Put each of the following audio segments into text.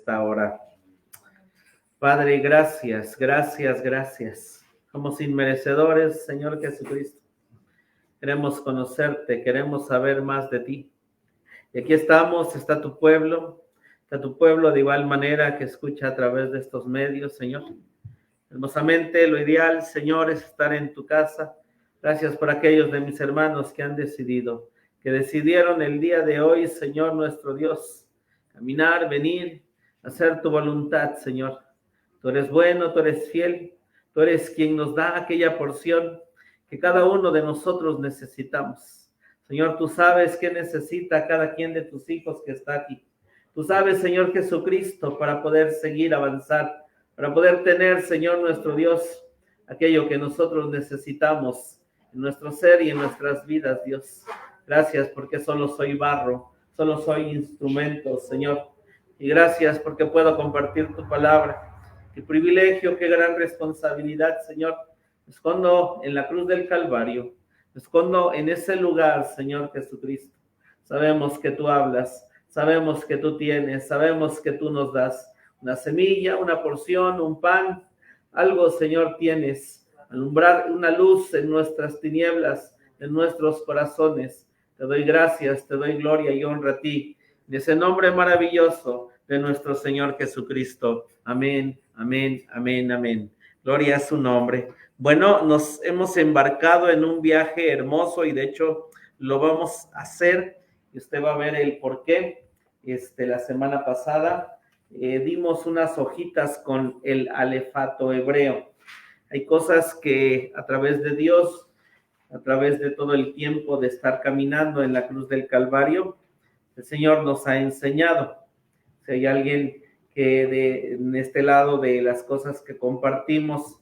esta hora. Padre, gracias, gracias, gracias. Somos inmerecedores, Señor Jesucristo. Queremos conocerte, queremos saber más de ti. Y aquí estamos, está tu pueblo de igual manera que escucha a través de estos medios, Señor. Hermosamente, lo ideal, Señor, es estar en tu casa. Gracias por aquellos de mis hermanos que decidieron el día de hoy, Señor nuestro Dios, caminar, venir, hacer tu voluntad, Señor. Tú eres bueno, tú eres fiel, tú eres quien nos da aquella porción que cada uno de nosotros necesitamos. Señor, tú sabes qué necesita cada quien de tus hijos que está aquí. Tú sabes, Señor Jesucristo, para poder seguir avanzar, para poder tener, Señor nuestro Dios, aquello que nosotros necesitamos en nuestro ser y en nuestras vidas, Dios. Gracias porque solo soy barro, solo soy instrumento, Señor. Y gracias porque puedo compartir tu palabra. Qué privilegio, qué gran responsabilidad, Señor. Me escondo en la cruz del Calvario. Me escondo en ese lugar, Señor Jesucristo. Sabemos que tú hablas, sabemos que tú tienes, sabemos que tú nos das una semilla, una porción, un pan, algo, Señor, tienes. Alumbrar una luz en nuestras tinieblas, en nuestros corazones. Te doy gracias, te doy gloria y honra a ti. En ese nombre maravilloso de nuestro Señor Jesucristo. Amén, amén, amén, amén. Gloria a su nombre. Bueno, nos hemos embarcado en un viaje hermoso y de hecho lo vamos a hacer. Y usted va a ver el por qué. La semana pasada dimos unas hojitas con el alefato hebreo. Hay cosas que a través de Dios, a través de todo el tiempo de estar caminando en la cruz del Calvario, el Señor nos ha enseñado. Si hay alguien que en este lado de las cosas que compartimos,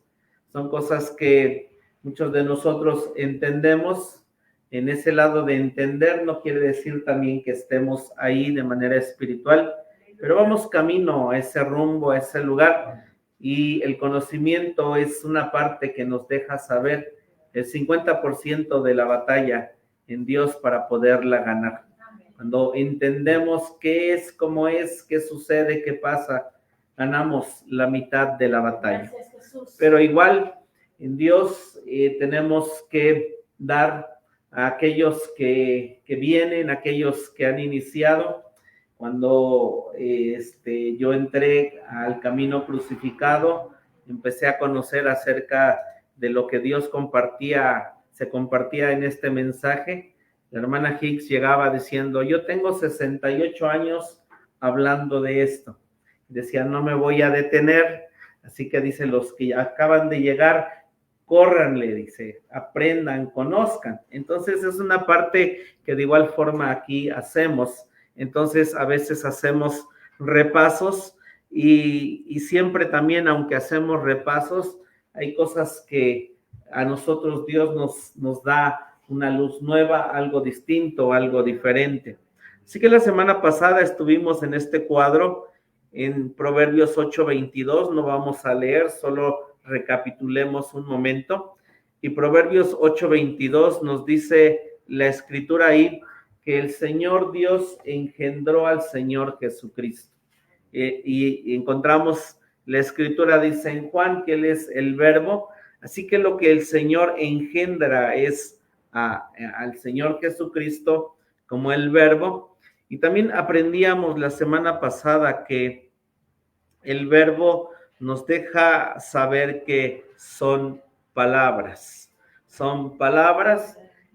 son cosas que muchos de nosotros entendemos. En ese lado de entender no quiere decir también que estemos ahí de manera espiritual, pero vamos camino a ese rumbo, a ese lugar, y el conocimiento es una parte que nos deja saber el 50% de la batalla en Dios para poderla ganar. Cuando entendemos qué es, cómo es, qué sucede, qué pasa, ganamos la mitad de la batalla. Pero igual en Dios tenemos que dar a aquellos que vienen, aquellos que han iniciado. Cuando yo entré al camino crucificado, empecé a conocer acerca de lo que Dios se compartía en este mensaje. La hermana Hicks llegaba diciendo, yo tengo 68 años hablando de esto. Decía, no me voy a detener. Así que dice, los que acaban de llegar, córranle, dice, aprendan, conozcan. Entonces es una parte que de igual forma aquí hacemos. Entonces a veces hacemos repasos y siempre también, aunque hacemos repasos, hay cosas que a nosotros Dios nos da una luz nueva, algo distinto, algo diferente. Así que la semana pasada estuvimos en este cuadro en Proverbios 8:22, no vamos a leer, solo recapitulemos un momento. Y Proverbios 8:22 nos dice la escritura ahí que el Señor Dios engendró al Señor Jesucristo. Y encontramos la escritura, dice en Juan, que Él es el verbo. Así que lo que el Señor engendra es al Señor Jesucristo como el verbo. Y también aprendíamos la semana pasada que el verbo nos deja saber que son palabras,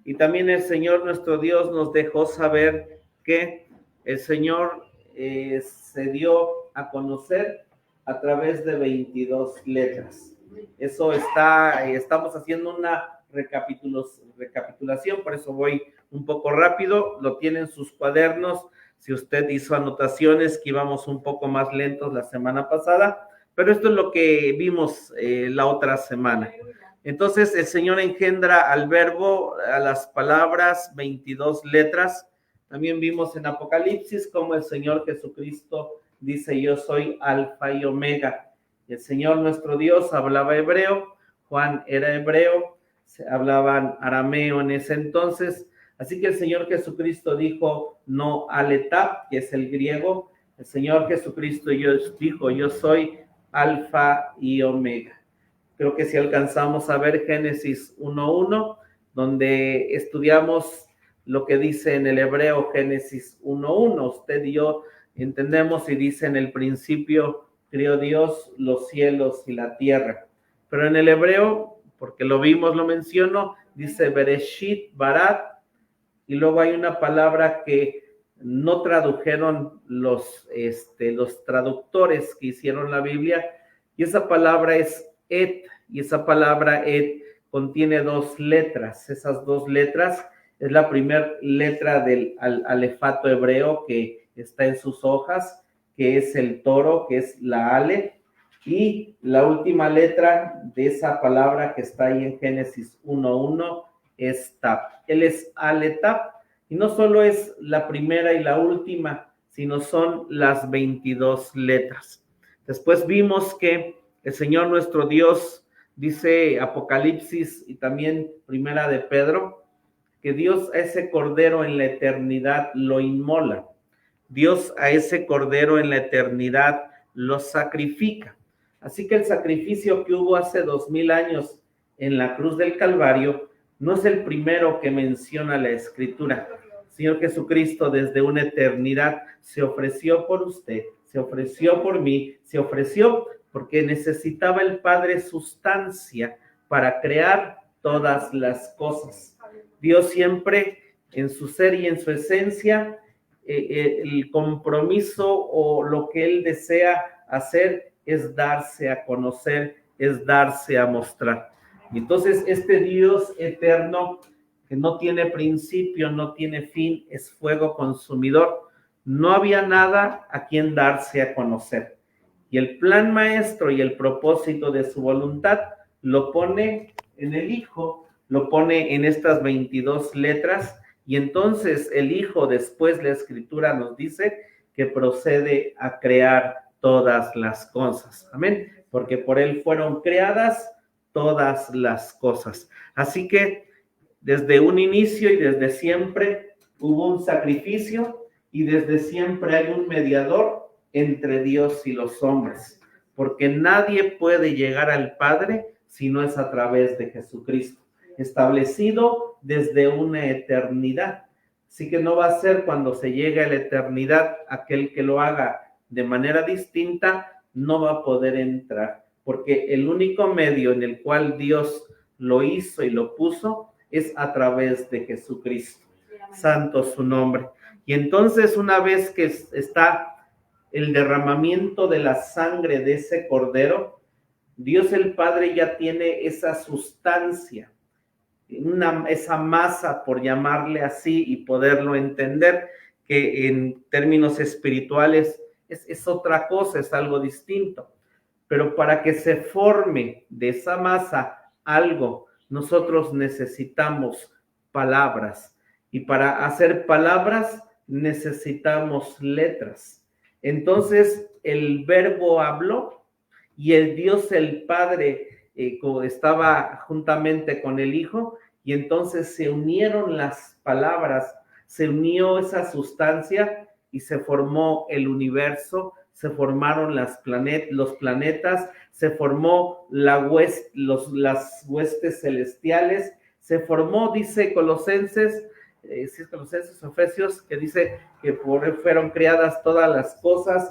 y también el Señor nuestro Dios nos dejó saber que el Señor se dio a conocer a través de 22 letras. Eso estamos haciendo una recapitulación, por eso voy un poco rápido, lo tienen sus cuadernos. Si usted hizo anotaciones, que íbamos un poco más lentos la semana pasada, pero esto es lo que vimos la otra semana. Entonces, el Señor engendra al verbo, a las palabras, 22 letras. También vimos en Apocalipsis cómo el Señor Jesucristo dice, yo soy Alfa y Omega. El Señor nuestro Dios hablaba hebreo, Juan era hebreo, se hablaban arameo en ese entonces. Así que el Señor Jesucristo dijo, no aletap, que es el griego. El Señor Jesucristo dijo, yo soy Alfa y Omega. Creo que si alcanzamos a ver Génesis 1:1, donde estudiamos lo que dice en el hebreo Génesis 1:1, usted y yo entendemos y dice en el principio creó Dios los cielos y la tierra. Pero en el hebreo, porque lo vimos, lo menciono, dice Bereshit Barat, y luego hay una palabra que no tradujeron los traductores que hicieron la Biblia, y esa palabra es et, y esa palabra et contiene dos letras. Esas dos letras es la primera letra del alefato hebreo que está en sus hojas, que es el toro, que es la ale, y la última letra de esa palabra que está ahí en Génesis 1:1 es tap. Él es aletap, y no solo es la primera y la última, sino son las 22 letras. Después vimos que el Señor nuestro Dios, dice Apocalipsis y también Primera de Pedro, que Dios a ese cordero en la eternidad lo inmola. Dios a ese cordero en la eternidad lo sacrifica. Así que el sacrificio que hubo hace 2000 años en la cruz del Calvario no es el primero que menciona la Escritura. Señor Jesucristo desde una eternidad se ofreció por usted, se ofreció por mí, se ofreció porque necesitaba el Padre sustancia para crear todas las cosas. Dios siempre en su ser y en su esencia, el compromiso o lo que Él desea hacer es darse a conocer, es darse a mostrar. Y entonces este Dios eterno que no tiene principio, no tiene fin, es fuego consumidor. No había nada a quien darse a conocer. Y el plan maestro y el propósito de su voluntad lo pone en el Hijo, lo pone en estas 22 letras, y entonces el Hijo, después la Escritura nos dice que procede a crear todas las cosas. Amén. Porque por Él fueron creadas todas las cosas. Así que desde un inicio y desde siempre hubo un sacrificio y desde siempre hay un mediador entre Dios y los hombres, porque nadie puede llegar al Padre si no es a través de Jesucristo, establecido desde una eternidad. Así que no va a ser cuando se llegue a la eternidad aquel que lo haga de manera distinta, no va a poder entrar, porque el único medio en el cual Dios lo hizo y lo puso es a través de Jesucristo. Santo su nombre. Y entonces una vez que está el derramamiento de la sangre de ese cordero, Dios el Padre ya tiene esa sustancia, esa masa, por llamarle así, y poderlo entender, que en términos espirituales es otra cosa, es algo distinto. Pero para que se forme de esa masa algo, nosotros necesitamos palabras. Y para hacer palabras necesitamos letras. Entonces el Verbo habló y el Dios el Padre estaba juntamente con el Hijo, y entonces se unieron las palabras, se unió esa sustancia y se formó el universo, se formaron los planetas, se formó las huestes celestiales, se formó, dice Colosenses, si es Colosenses o Efesios, que dice que por él fueron creadas todas las cosas.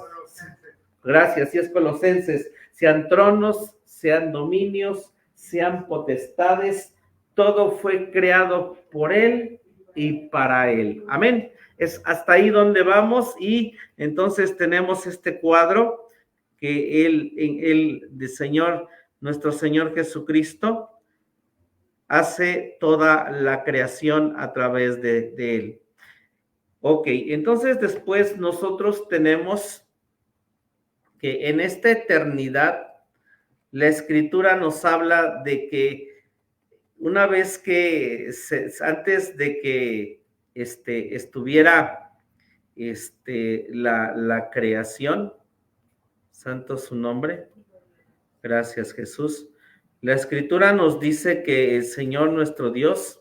Gracias, si es Colosenses, sean tronos, sean dominios, sean potestades, todo fue creado por él y para él. Amén. Es hasta ahí donde vamos, y entonces tenemos este cuadro que el Señor, nuestro Señor Jesucristo, hace toda la creación a través de él. Ok, entonces después nosotros tenemos que en esta eternidad, la Escritura nos habla de que una vez que, antes de que estuviera la creación, santo su nombre, gracias Jesús, la Escritura nos dice que el Señor nuestro Dios,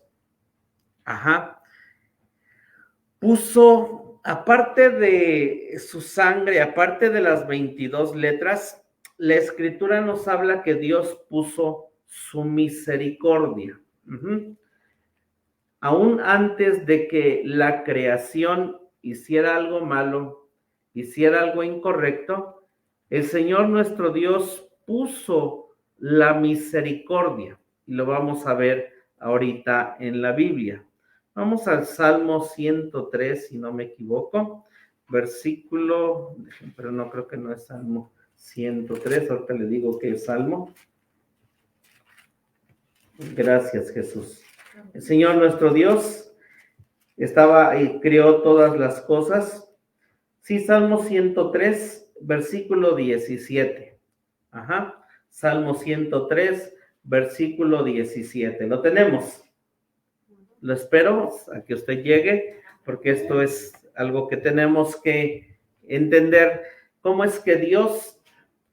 puso aparte de su sangre, aparte de las 22 letras, la Escritura nos habla que Dios puso su misericordia. Aún antes de que la creación hiciera algo malo, hiciera algo incorrecto, el Señor nuestro Dios puso la misericordia. Y lo vamos a ver ahorita en la Biblia. Vamos al Salmo 103, si no me equivoco, versículo, pero no creo que no es Salmo 103, ahorita le digo que es Salmo. Gracias, Jesús. El Señor nuestro Dios creó todas las cosas. Sí, Salmo 103, versículo 17. Salmo 103, versículo 17. ¿Lo tenemos? Lo espero a que usted llegue, porque esto es algo que tenemos que entender. Cómo es que Dios,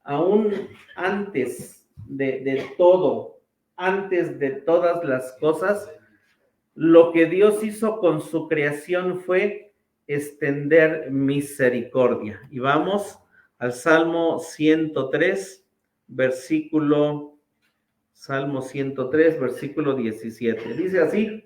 aún antes de todo, antes de todas las cosas, lo que Dios hizo con su creación fue extender misericordia. Y vamos al Salmo 103, Salmo 103, versículo 17. Dice así: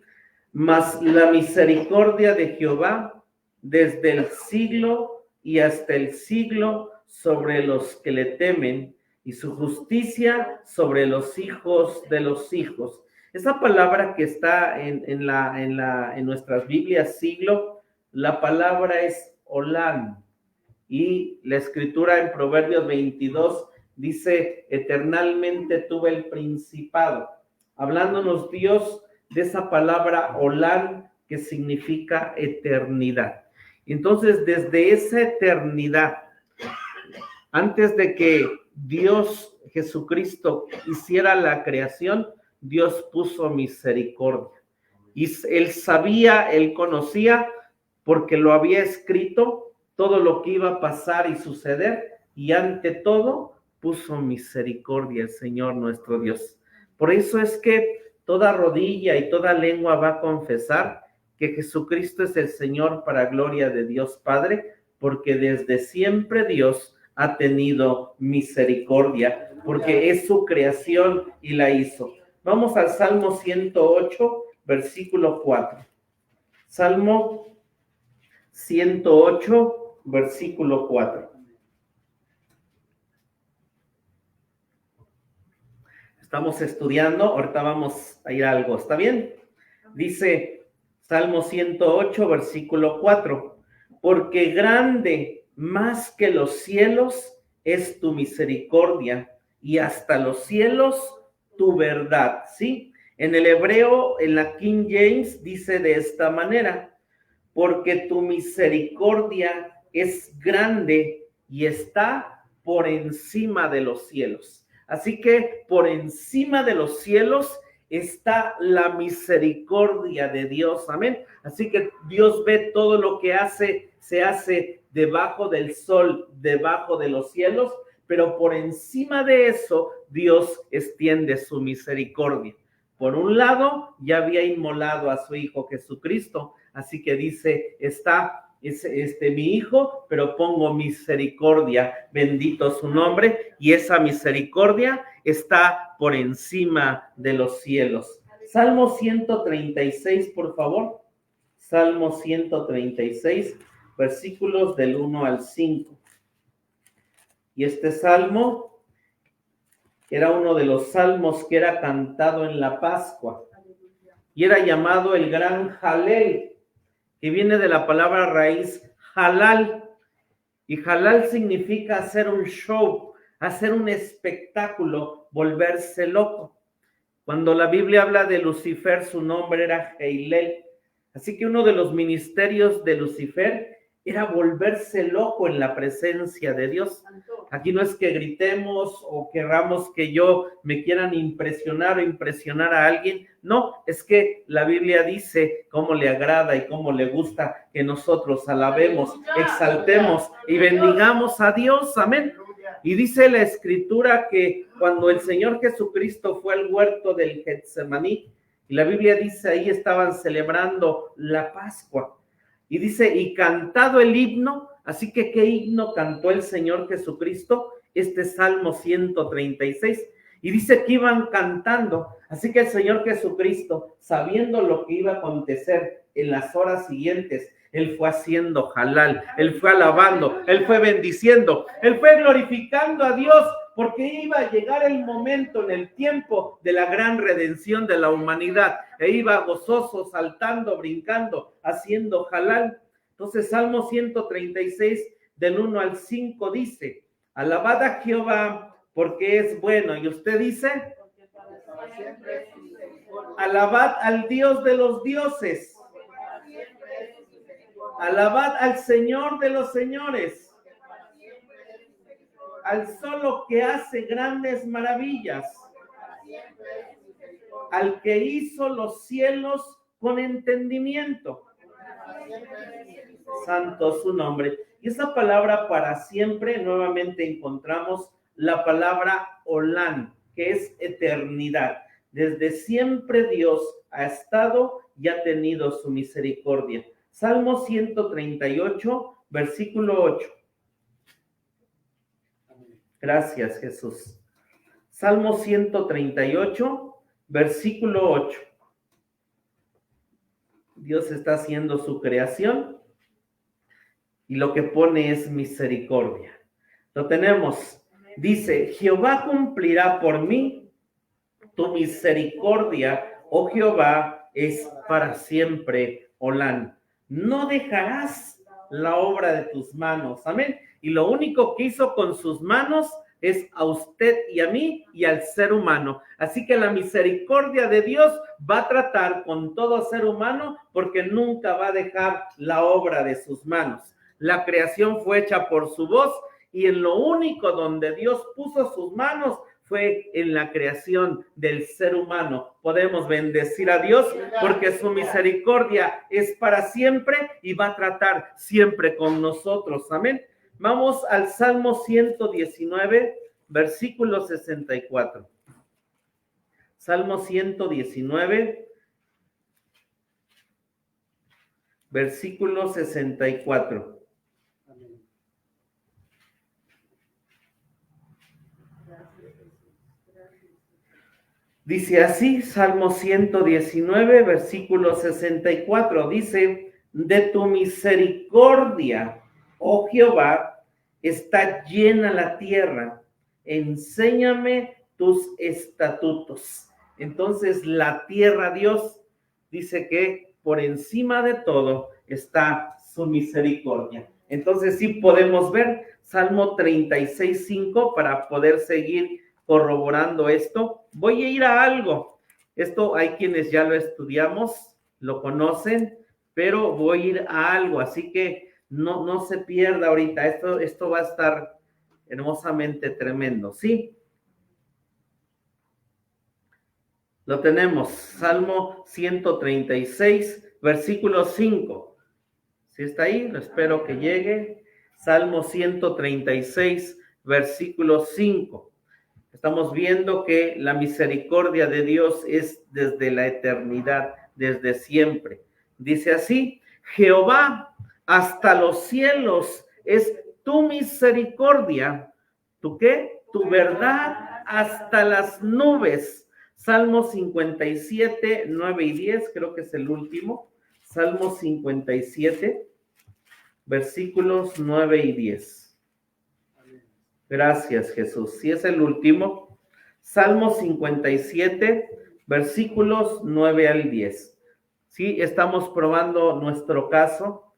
mas la misericordia de Jehová desde el siglo y hasta el siglo sobre los que le temen, y su justicia sobre los hijos de los hijos. Esa palabra que está en nuestras Biblias, siglo, la palabra es Olán. Y la escritura en Proverbios 22 dice: eternalmente tuve el principado. Hablándonos Dios de esa palabra Olán, que significa eternidad. Entonces, desde esa eternidad, antes de que Dios Jesucristo hiciera la creación, Dios puso misericordia. Y Él sabía, Él conocía, porque lo había escrito, todo lo que iba a pasar y suceder, y ante todo puso misericordia el Señor nuestro Dios. Por eso es que toda rodilla y toda lengua va a confesar que Jesucristo es el Señor, para gloria de Dios Padre, porque desde siempre Dios ha tenido misericordia, porque es su creación y la hizo. Vamos al Salmo 108, versículo 4. Salmo 108, versículo 4. Estamos estudiando, ahorita vamos a ir a algo, ¿está bien? Dice Salmo 108, versículo 4. Porque grande más que los cielos es tu misericordia, y hasta los cielos tu verdad, ¿sí? En el hebreo, en la King James, dice de esta manera: porque tu misericordia es grande y está por encima de los cielos. Así que por encima de los cielos está la misericordia de Dios, amén. Así que Dios ve todo lo que se hace debajo del sol, debajo de los cielos, pero por encima de eso Dios extiende su misericordia. Por un lado, ya había inmolado a su Hijo Jesucristo, así que dice, está mi Hijo, pero pongo misericordia, bendito su nombre, y esa misericordia está por encima de los cielos. Salmo 136, por favor. Salmo 136, versículos del 1 al 5. Y este salmo era uno de los salmos que era cantado en la Pascua, y era llamado el gran Jalel, que viene de la palabra raíz halal, y halal significa hacer un show, hacer un espectáculo, volverse loco. Cuando la Biblia habla de Lucifer, su nombre era Heilel, así que uno de los ministerios de Lucifer era volverse loco en la presencia de Dios. Aquí no es que gritemos o querramos que me quieran impresionar o impresionar a alguien. No, es que la Biblia dice cómo le agrada y cómo le gusta que nosotros alabemos, exaltemos y bendigamos a Dios. Amén. Y dice la Escritura que cuando el Señor Jesucristo fue al huerto del Getsemaní, y la Biblia dice ahí estaban celebrando la Pascua. Y dice, y cantado el himno. Así que, ¿qué himno cantó el Señor Jesucristo? Este Salmo 136. Y dice que iban cantando. Así que el Señor Jesucristo, sabiendo lo que iba a acontecer en las horas siguientes, Él fue haciendo halal, Él fue alabando, Él fue bendiciendo, Él fue glorificando a Dios, porque iba a llegar el momento en el tiempo de la gran redención de la humanidad. E iba gozoso, saltando, brincando, haciendo halal. Entonces, Salmo 136, del 1 al 5 dice, alabad a Jehová porque es bueno. Y usted dice, alabad al Dios de los dioses. Alabad al Señor de los señores. Al solo que hace grandes maravillas. Al que hizo los cielos con entendimiento. Santo su nombre. Y esa palabra para siempre, nuevamente encontramos la palabra Olán, que es eternidad. Desde siempre Dios ha estado y ha tenido su misericordia. Salmo 138, versículo 8. Gracias, Jesús. Salmo 138, versículo 8. Dios está haciendo su creación y lo que pone es misericordia. Lo tenemos. Dice, Jehová cumplirá por mí, tu misericordia, oh Jehová, es para siempre, Olán. No dejarás la obra de tus manos. Amén. Y lo único que hizo con sus manos es a usted y a mí y al ser humano. Así que la misericordia de Dios va a tratar con todo ser humano porque nunca va a dejar la obra de sus manos. La creación fue hecha por su voz y en lo único donde Dios puso sus manos fue en la creación del ser humano. Podemos bendecir a Dios porque su misericordia es para siempre y va a tratar siempre con nosotros. Amén. Vamos al Salmo 119, versículo 64. Salmo 119, versículo 64. Dice así, Salmo 119, versículo 64, dice, de tu misericordia, oh Jehová, está llena la tierra, enséñame tus estatutos. Entonces la tierra, Dios, dice que por encima de todo está su misericordia. Entonces sí podemos ver Salmo 36:5 para poder seguir corroborando esto. Voy a ir a algo. Esto hay quienes ya lo estudiamos, lo conocen, pero voy a ir a algo, así que no se pierda ahorita. Esto va a estar hermosamente tremendo, ¿sí? Lo tenemos, Salmo 136, versículo 5. ¿Sí está ahí? Espero que llegue. Salmo 136, versículo 5. Estamos viendo que la misericordia de Dios es desde la eternidad, desde siempre. Dice así, Jehová, hasta los cielos es tu misericordia. ¿Tu qué? Tu verdad hasta las nubes. Salmo 57, 9 y 10, creo que es el último. Salmo 57, versículos 9 y 10. Gracias, Jesús. Sí, es el último. Salmo 57, versículos 9 al 10. Sí, estamos probando nuestro caso,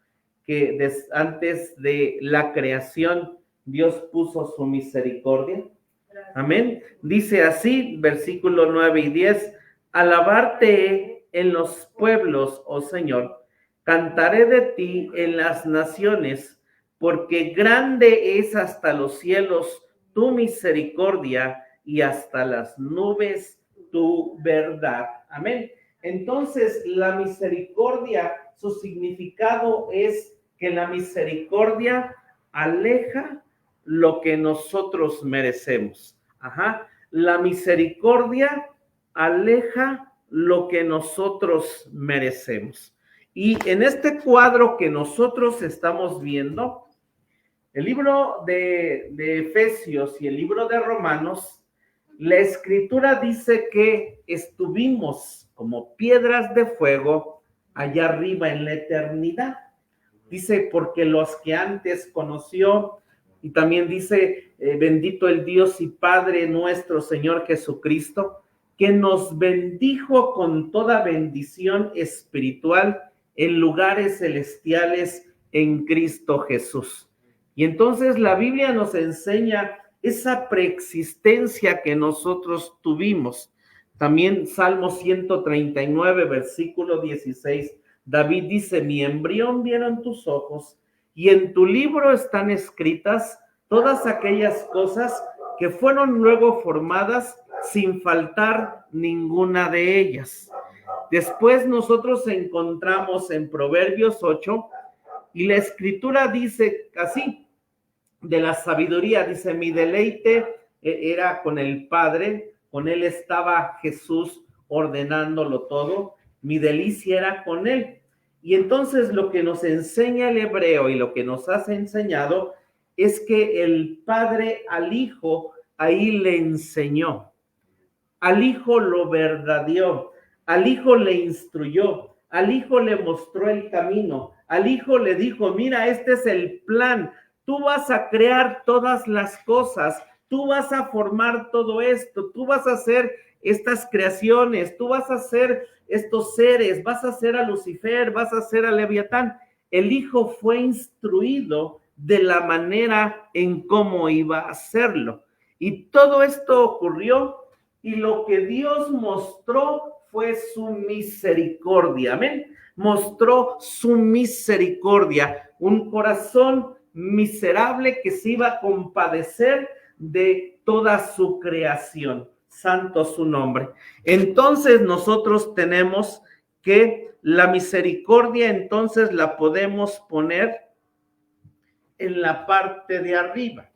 que antes de la creación, Dios puso su misericordia. Amén. Dice así, versículo 9 y 10, alabarte en los pueblos, oh Señor, cantaré de ti en las naciones, porque grande es hasta los cielos tu misericordia y hasta las nubes tu verdad. Amén. Entonces, la misericordia, su significado es que la misericordia aleja lo que nosotros merecemos. La misericordia aleja lo que nosotros merecemos. Y en este cuadro que nosotros estamos viendo, el libro de Efesios y el libro de Romanos, la escritura dice que estuvimos como piedras de fuego allá arriba en la eternidad. Dice, porque los que antes conoció, y también dice, bendito el Dios y Padre nuestro Señor Jesucristo, que nos bendijo con toda bendición espiritual en lugares celestiales en Cristo Jesús. Y entonces la Biblia nos enseña esa preexistencia que nosotros tuvimos. También Salmo 139, versículo 16, David dice, mi embrión vieron tus ojos y en tu libro están escritas todas aquellas cosas que fueron luego formadas sin faltar ninguna de ellas. Después nosotros encontramos en Proverbios 8 y la escritura dice así, de la sabiduría, dice, mi deleite era con el Padre, con él estaba Jesús ordenándolo todo, mi delicia era con él. Y entonces lo que nos enseña el hebreo y lo que nos has enseñado es que el Padre al Hijo ahí le enseñó, al Hijo lo verdadeó, al Hijo le instruyó, al Hijo le mostró el camino, al Hijo le dijo, mira, este es el plan, tú vas a crear todas las cosas, tú vas a formar todo esto, tú vas a hacer estas creaciones, tú vas a hacer estos seres, vas a hacer a Lucifer, vas a hacer a Leviatán. El Hijo fue instruido de la manera en cómo iba a hacerlo. Y todo esto ocurrió y lo que Dios mostró fue su misericordia. Amén. Mostró su misericordia, un corazón miserable que se iba a compadecer de toda su creación. Santo su nombre. Entonces nosotros tenemos que la misericordia entonces la podemos poner en la parte de arriba.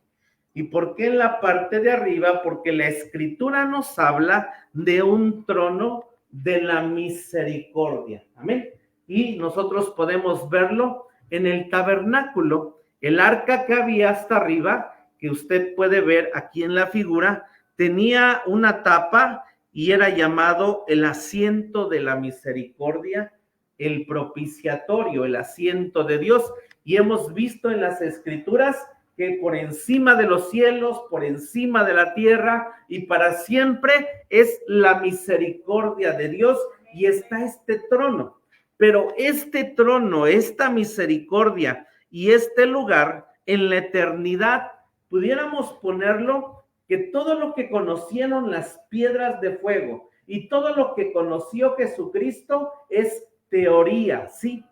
¿Y por qué en la parte de arriba? Porque la escritura nos habla de un trono de la misericordia. Amén. Y nosotros podemos verlo en el tabernáculo. El arca que había hasta arriba, que usted puede ver aquí en la figura, tenía una tapa y era llamado el asiento de la misericordia, el propiciatorio, el asiento de Dios. Y hemos visto en las escrituras que por encima de los cielos, por encima de la tierra y para siempre es la misericordia de Dios y está este trono. Pero este trono, esta misericordia y este lugar en la eternidad, pudiéramos ponerlo que todo lo que conocieron las piedras de fuego y todo lo que conoció Jesucristo es teoría, ¿sí?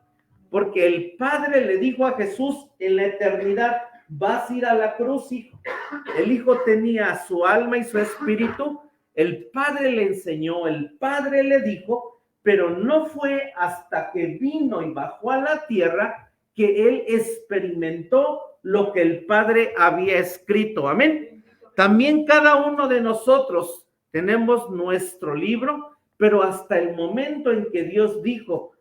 Porque el Padre le dijo a Jesús en la eternidad, vas a ir a la cruz, hijo. El hijo tenía su alma y su espíritu, el Padre le enseñó, el Padre le dijo, pero no fue hasta que vino y bajó a la tierra que él experimentó lo que el Padre había escrito. Amén. También cada uno de nosotros tenemos nuestro libro, pero hasta el momento en que Dios dijo,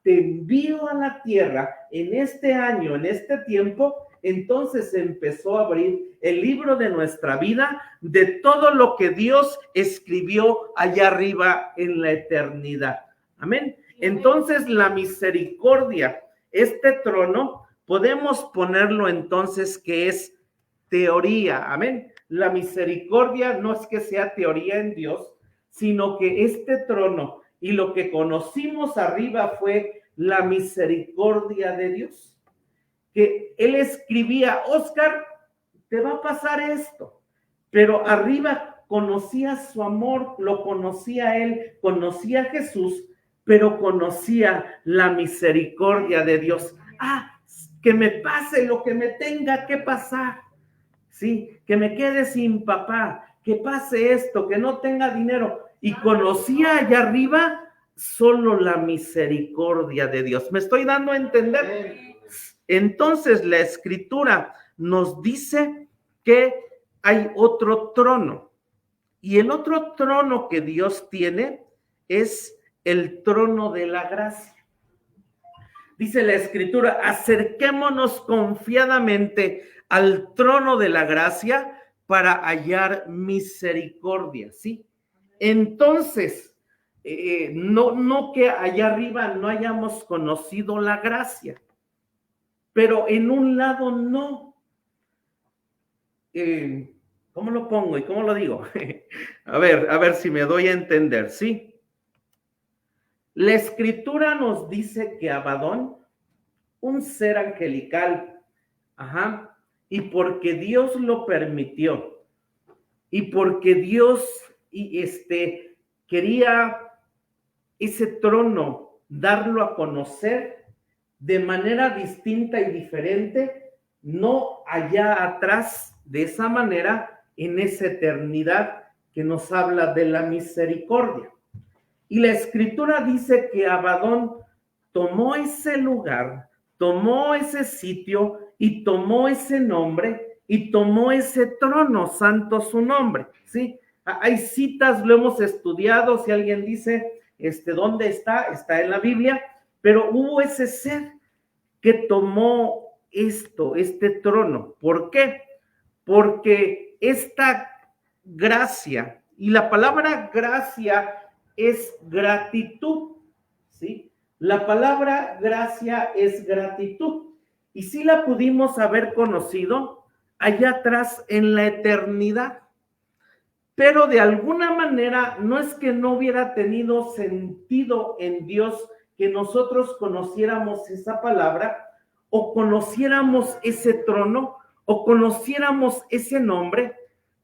te envío a la tierra en este año, en este tiempo, entonces empezó a abrir el libro de nuestra vida, de todo lo que Dios escribió allá arriba en la eternidad. Amén. Entonces la misericordia, este trono, podemos ponerlo entonces que es teoría. Amén. La misericordia no es que sea teoría en Dios, sino que este trono y lo que conocimos arriba fue la misericordia de Dios. Que él escribía, Oscar, te va a pasar esto, pero arriba conocía su amor, lo conocía él, conocía a Jesús, pero conocía la misericordia de Dios. Que me pase lo que me tenga que pasar, sí, que me quede sin papá, que pase esto, que no tenga dinero, y conocía allá arriba solo la misericordia de Dios. ¿Me estoy dando a entender? Entonces la escritura nos dice que hay otro trono, y el otro trono que Dios tiene es el trono de la gracia. Dice la Escritura, acerquémonos confiadamente al trono de la gracia para hallar misericordia, ¿sí? Entonces, no que allá arriba no hayamos conocido la gracia, pero en un lado no. ¿Cómo lo pongo y cómo lo digo? A ver si me doy a entender, ¿sí? La Escritura nos dice que Abadón, un ser angelical, y porque Dios lo permitió, y porque Dios quería ese trono darlo a conocer de manera distinta y diferente, no allá atrás, de esa manera, en esa eternidad que nos habla de la misericordia. Y la Escritura dice que Abadón tomó ese lugar, tomó ese sitio y tomó ese nombre y tomó ese trono, santo su nombre, ¿sí? Hay citas, lo hemos estudiado, si alguien dice, ¿dónde está? Está en la Biblia, pero hubo ese ser que tomó este trono. ¿Por qué? Porque esta gracia, y la palabra gracia es gratitud, ¿sí? La palabra gracia es gratitud. Y sí la pudimos haber conocido allá atrás en la eternidad. Pero de alguna manera no es que no hubiera tenido sentido en Dios que nosotros conociéramos esa palabra o conociéramos ese trono o conociéramos ese nombre,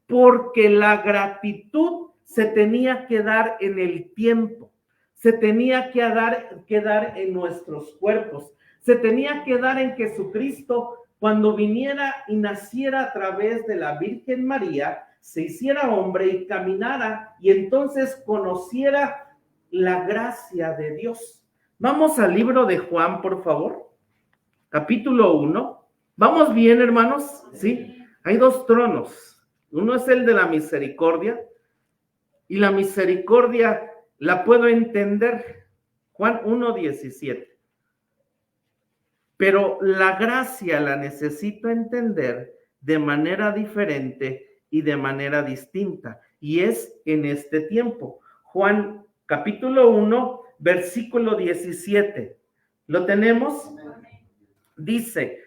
porque la gratitud se tenía que dar en el tiempo, se tenía que dar en nuestros cuerpos, se tenía que dar en Jesucristo cuando viniera y naciera a través de la Virgen María, se hiciera hombre y caminara y entonces conociera la gracia de Dios. Vamos al libro de Juan, por favor, capítulo 1. ¿Vamos bien, hermanos? Sí, hay dos tronos. Uno es el de la misericordia, y la misericordia la puedo entender. Juan 1:17. Pero la gracia la necesito entender de manera diferente y de manera distinta. Y es en este tiempo. Juan capítulo 1, versículo 17. ¿Lo tenemos? Dice,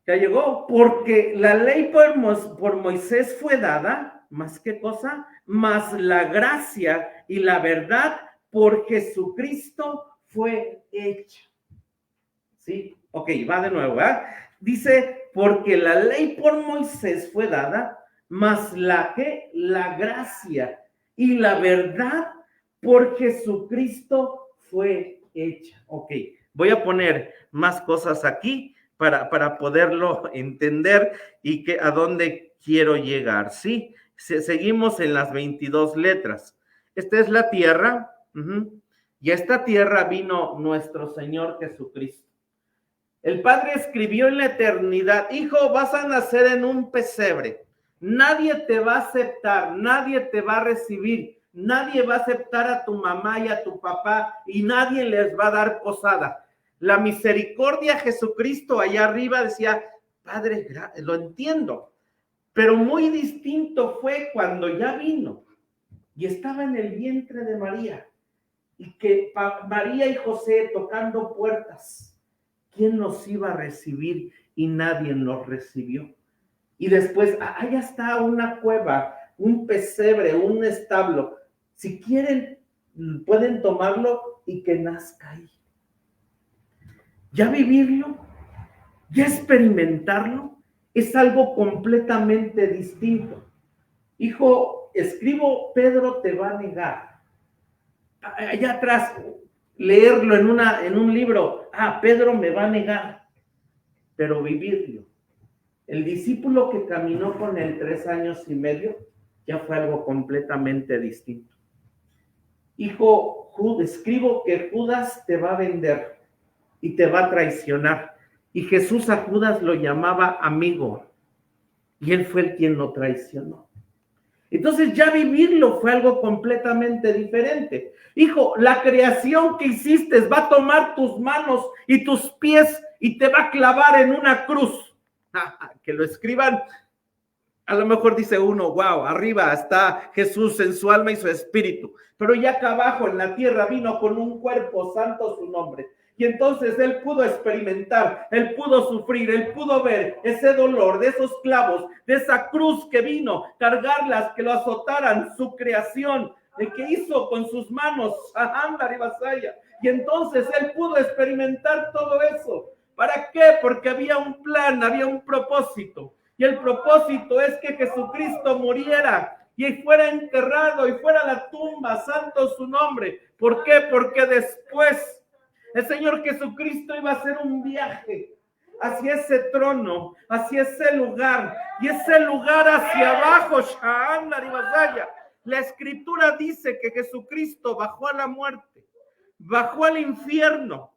ya llegó, porque la ley por Moisés fue dada, ¿más qué cosa? Más la gracia y la verdad por Jesucristo fue hecha. ¿Sí? Ok, va de nuevo, ¿verdad? Dice, porque la ley por Moisés fue dada, más la gracia y la verdad por Jesucristo fue hecha. Ok, voy a poner más cosas aquí para poderlo entender y a dónde quiero llegar, ¿sí? Seguimos en las 22 letras. Esta es la tierra, y a esta tierra vino nuestro Señor Jesucristo. El Padre escribió en la eternidad, hijo, vas a nacer en un pesebre. Nadie te va a aceptar, nadie te va a recibir, nadie va a aceptar a tu mamá y a tu papá y nadie les va a dar posada. La misericordia Jesucristo allá arriba decía, Padre, lo entiendo, pero muy distinto fue cuando ya vino y estaba en el vientre de María y que María y José tocando puertas. ¿Quién nos iba a recibir? Y nadie nos recibió. Y después, allá está una cueva, un pesebre, un establo. Si quieren, pueden tomarlo y que nazca ahí. Ya vivirlo, ya experimentarlo, es algo completamente distinto. Hijo, escribo, Pedro te va a negar. Allá atrás, leerlo en un libro, Pedro me va a negar, pero vivirlo. El discípulo que caminó con él 3 años y medio, ya fue algo completamente distinto. Hijo, escribo que Judas te va a vender y te va a traicionar. Y Jesús a Judas lo llamaba amigo, y él fue el quien lo traicionó. Entonces ya vivirlo fue algo completamente diferente. Hijo, la creación que hiciste va a tomar tus manos y tus pies y te va a clavar en una cruz. Que lo escriban. A lo mejor dice uno, wow, arriba está Jesús en su alma y su espíritu, pero ya acá abajo en la tierra vino con un cuerpo, santo su nombre. Y entonces él pudo experimentar, él pudo sufrir, él pudo ver ese dolor de esos clavos, de esa cruz que vino, cargarlas, que lo azotaran, su creación, el que hizo con sus manos, Ándar y Vasalla. Y entonces él pudo experimentar todo eso. ¿Para qué? Porque había un plan, había un propósito. Y el propósito es que Jesucristo muriera y fuera enterrado y fuera a la tumba, santo su nombre. ¿Por qué? Porque después el Señor Jesucristo iba a hacer un viaje hacia ese trono, hacia ese lugar, y ese lugar hacia abajo, Sha'andar y Basaya. La Escritura dice que Jesucristo bajó a la muerte, bajó al infierno,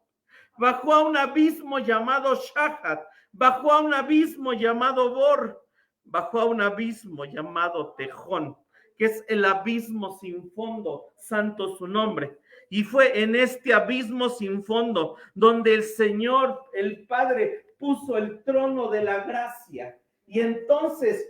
bajó a un abismo llamado Shahat, bajó a un abismo llamado Bor, bajó a un abismo llamado Tejón, que es el abismo sin fondo, santo su nombre. Y fue en este abismo sin fondo donde el Señor, el Padre, puso el trono de la gracia. Y entonces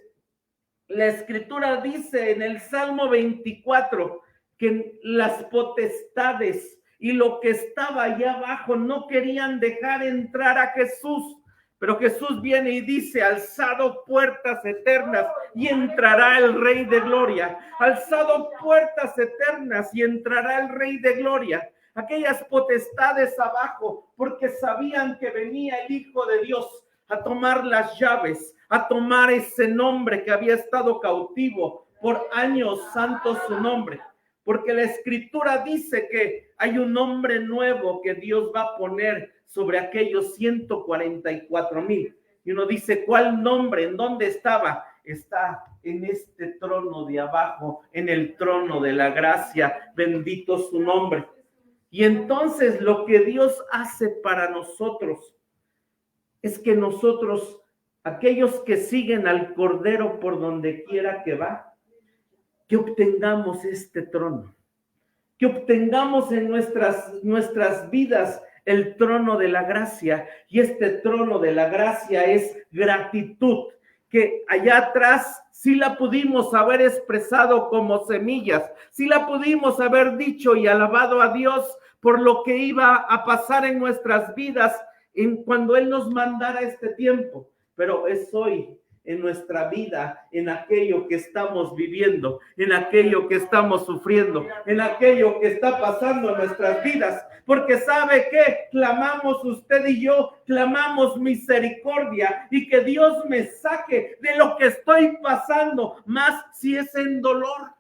la Escritura dice en el Salmo 24 que las potestades y lo que estaba allá abajo no querían dejar entrar a Jesús. Pero Jesús viene y dice, alzado puertas eternas y entrará el Rey de Gloria. Alzado puertas eternas y entrará el Rey de Gloria. Aquellas potestades abajo, porque sabían que venía el Hijo de Dios a tomar las llaves, a tomar ese nombre que había estado cautivo por años, santo su nombre. Porque la Escritura dice que hay un nombre nuevo que Dios va a poner sobre aquellos 144,000. Y uno dice, ¿cuál nombre? ¿En dónde estaba? Está en este trono de abajo, en el trono de la gracia. Bendito su nombre. Y entonces lo que Dios hace para nosotros es que nosotros, aquellos que siguen al Cordero por donde quiera que va, que obtengamos este trono, que obtengamos en nuestras vidas el trono de la gracia. Y este trono de la gracia es gratitud, que allá atrás sí la pudimos haber expresado como semillas, sí la pudimos haber dicho y alabado a Dios por lo que iba a pasar en nuestras vidas cuando Él nos mandara este tiempo. Pero es hoy, en nuestra vida, en aquello que estamos viviendo, en aquello que estamos sufriendo, en aquello que está pasando en nuestras vidas, porque sabe que clamamos usted y yo, clamamos misericordia y que Dios me saque de lo que estoy pasando, más si es en dolor,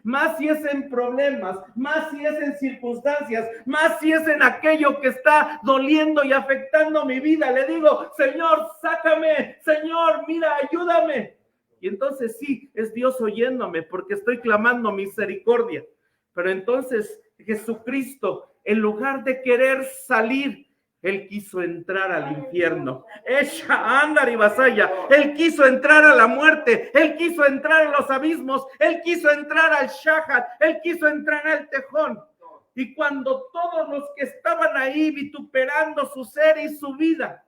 más si es en problemas, más si es en circunstancias, más si es en aquello que está doliendo y afectando mi vida. Le digo, Señor, sácame, Señor, mira, ayúdame. Y entonces sí, es Dios oyéndome porque estoy clamando misericordia. Pero entonces Jesucristo, en lugar de querer salir, Él quiso entrar al infierno. Ándar y Vasalla. Él quiso entrar a la muerte. Él quiso entrar a los abismos. Él quiso entrar al Shahat. Él quiso entrar al Tejón. Y cuando todos los que estaban ahí vituperando su ser y su vida,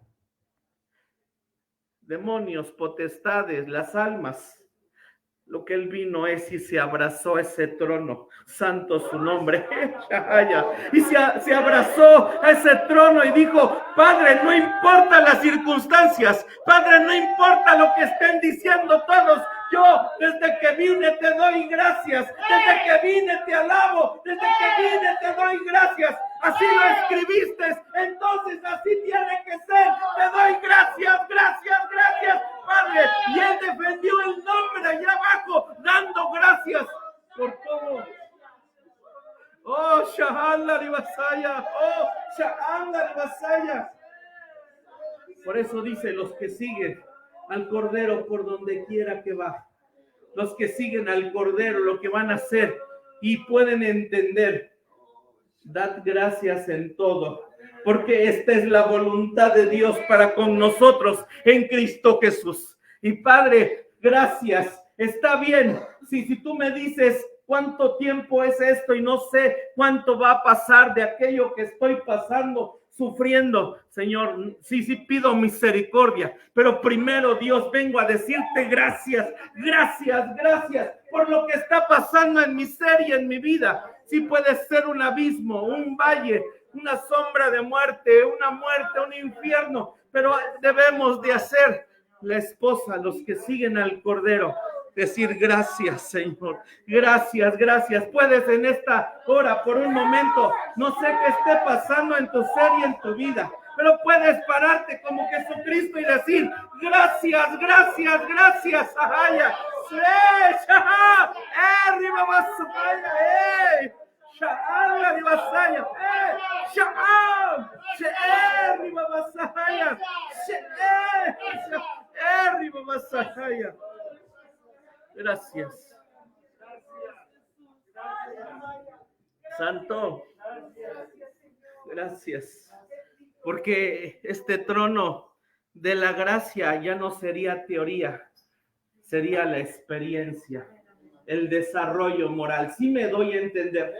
demonios, potestades, las almas, lo que Él vino es y se abrazó a ese trono, santo su nombre, y se abrazó a ese trono y dijo, Padre, no importa las circunstancias, Padre, no importa lo que estén diciendo todos, yo desde que vine te doy gracias, desde que vine te alabo, desde que vine te doy gracias, así lo escribiste, entonces así tiene que ser, te doy gracias, gracias, gracias, Padre. Y Él defendió el nombre allá abajo, dando gracias por todo. Oh, Sha'andar y Vasaya, oh, Sha'andar y Vasaya. Por eso dice, los que siguen al Cordero por donde quiera que va, los que siguen al Cordero, lo que van a hacer y pueden entender, dad gracias en todo, porque esta es la voluntad de Dios para con nosotros en Cristo Jesús. Y Padre, gracias Está bien, si tú me dices cuánto tiempo es esto y no sé cuánto va a pasar de aquello que estoy pasando, sufriendo, Señor, sí pido misericordia, pero primero, Dios, vengo a decirte gracias por lo que está pasando en mi ser y en mi vida. Sí puede ser un abismo, un valle, una sombra de muerte, un infierno, pero debemos de hacer la esposa, los que siguen al Cordero, decir gracias, Señor, gracias. Puedes en esta hora, por un momento, no sé qué esté pasando en tu ser y en tu vida, pero puedes pararte como Jesucristo y decir gracias. Ahaya, arriba vas, Sha'ala di Basaya, Sha'al, She'erri Babasaya, She'erri Babasaya. Gracias. Santo, gracias. Porque este trono de la gracia ya no sería teoría, sería la experiencia. El desarrollo moral, sí me doy a entender,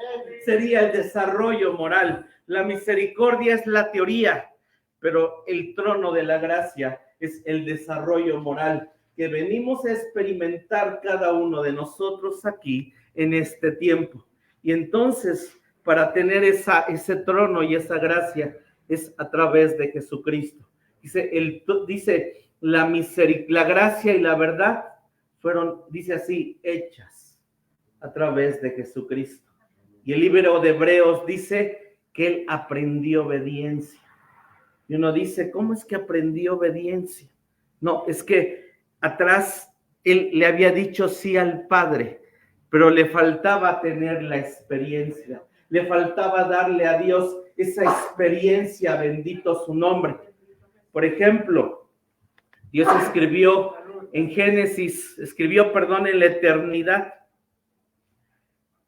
sería el desarrollo moral. La misericordia es la teoría, pero el trono de la gracia es el desarrollo moral que venimos a experimentar cada uno de nosotros aquí en este tiempo. Y entonces, para tener ese trono y esa gracia, es a través de Jesucristo. Dice la gracia y la verdad fueron, dice así, hechas a través de Jesucristo. Y el libro de Hebreos dice que él aprendió obediencia. Y uno dice, ¿cómo es que aprendió obediencia? No, es que atrás él le había dicho sí al Padre, pero le faltaba tener la experiencia, le faltaba darle a Dios esa experiencia, bendito su nombre. Por ejemplo, Dios escribió en en la eternidad,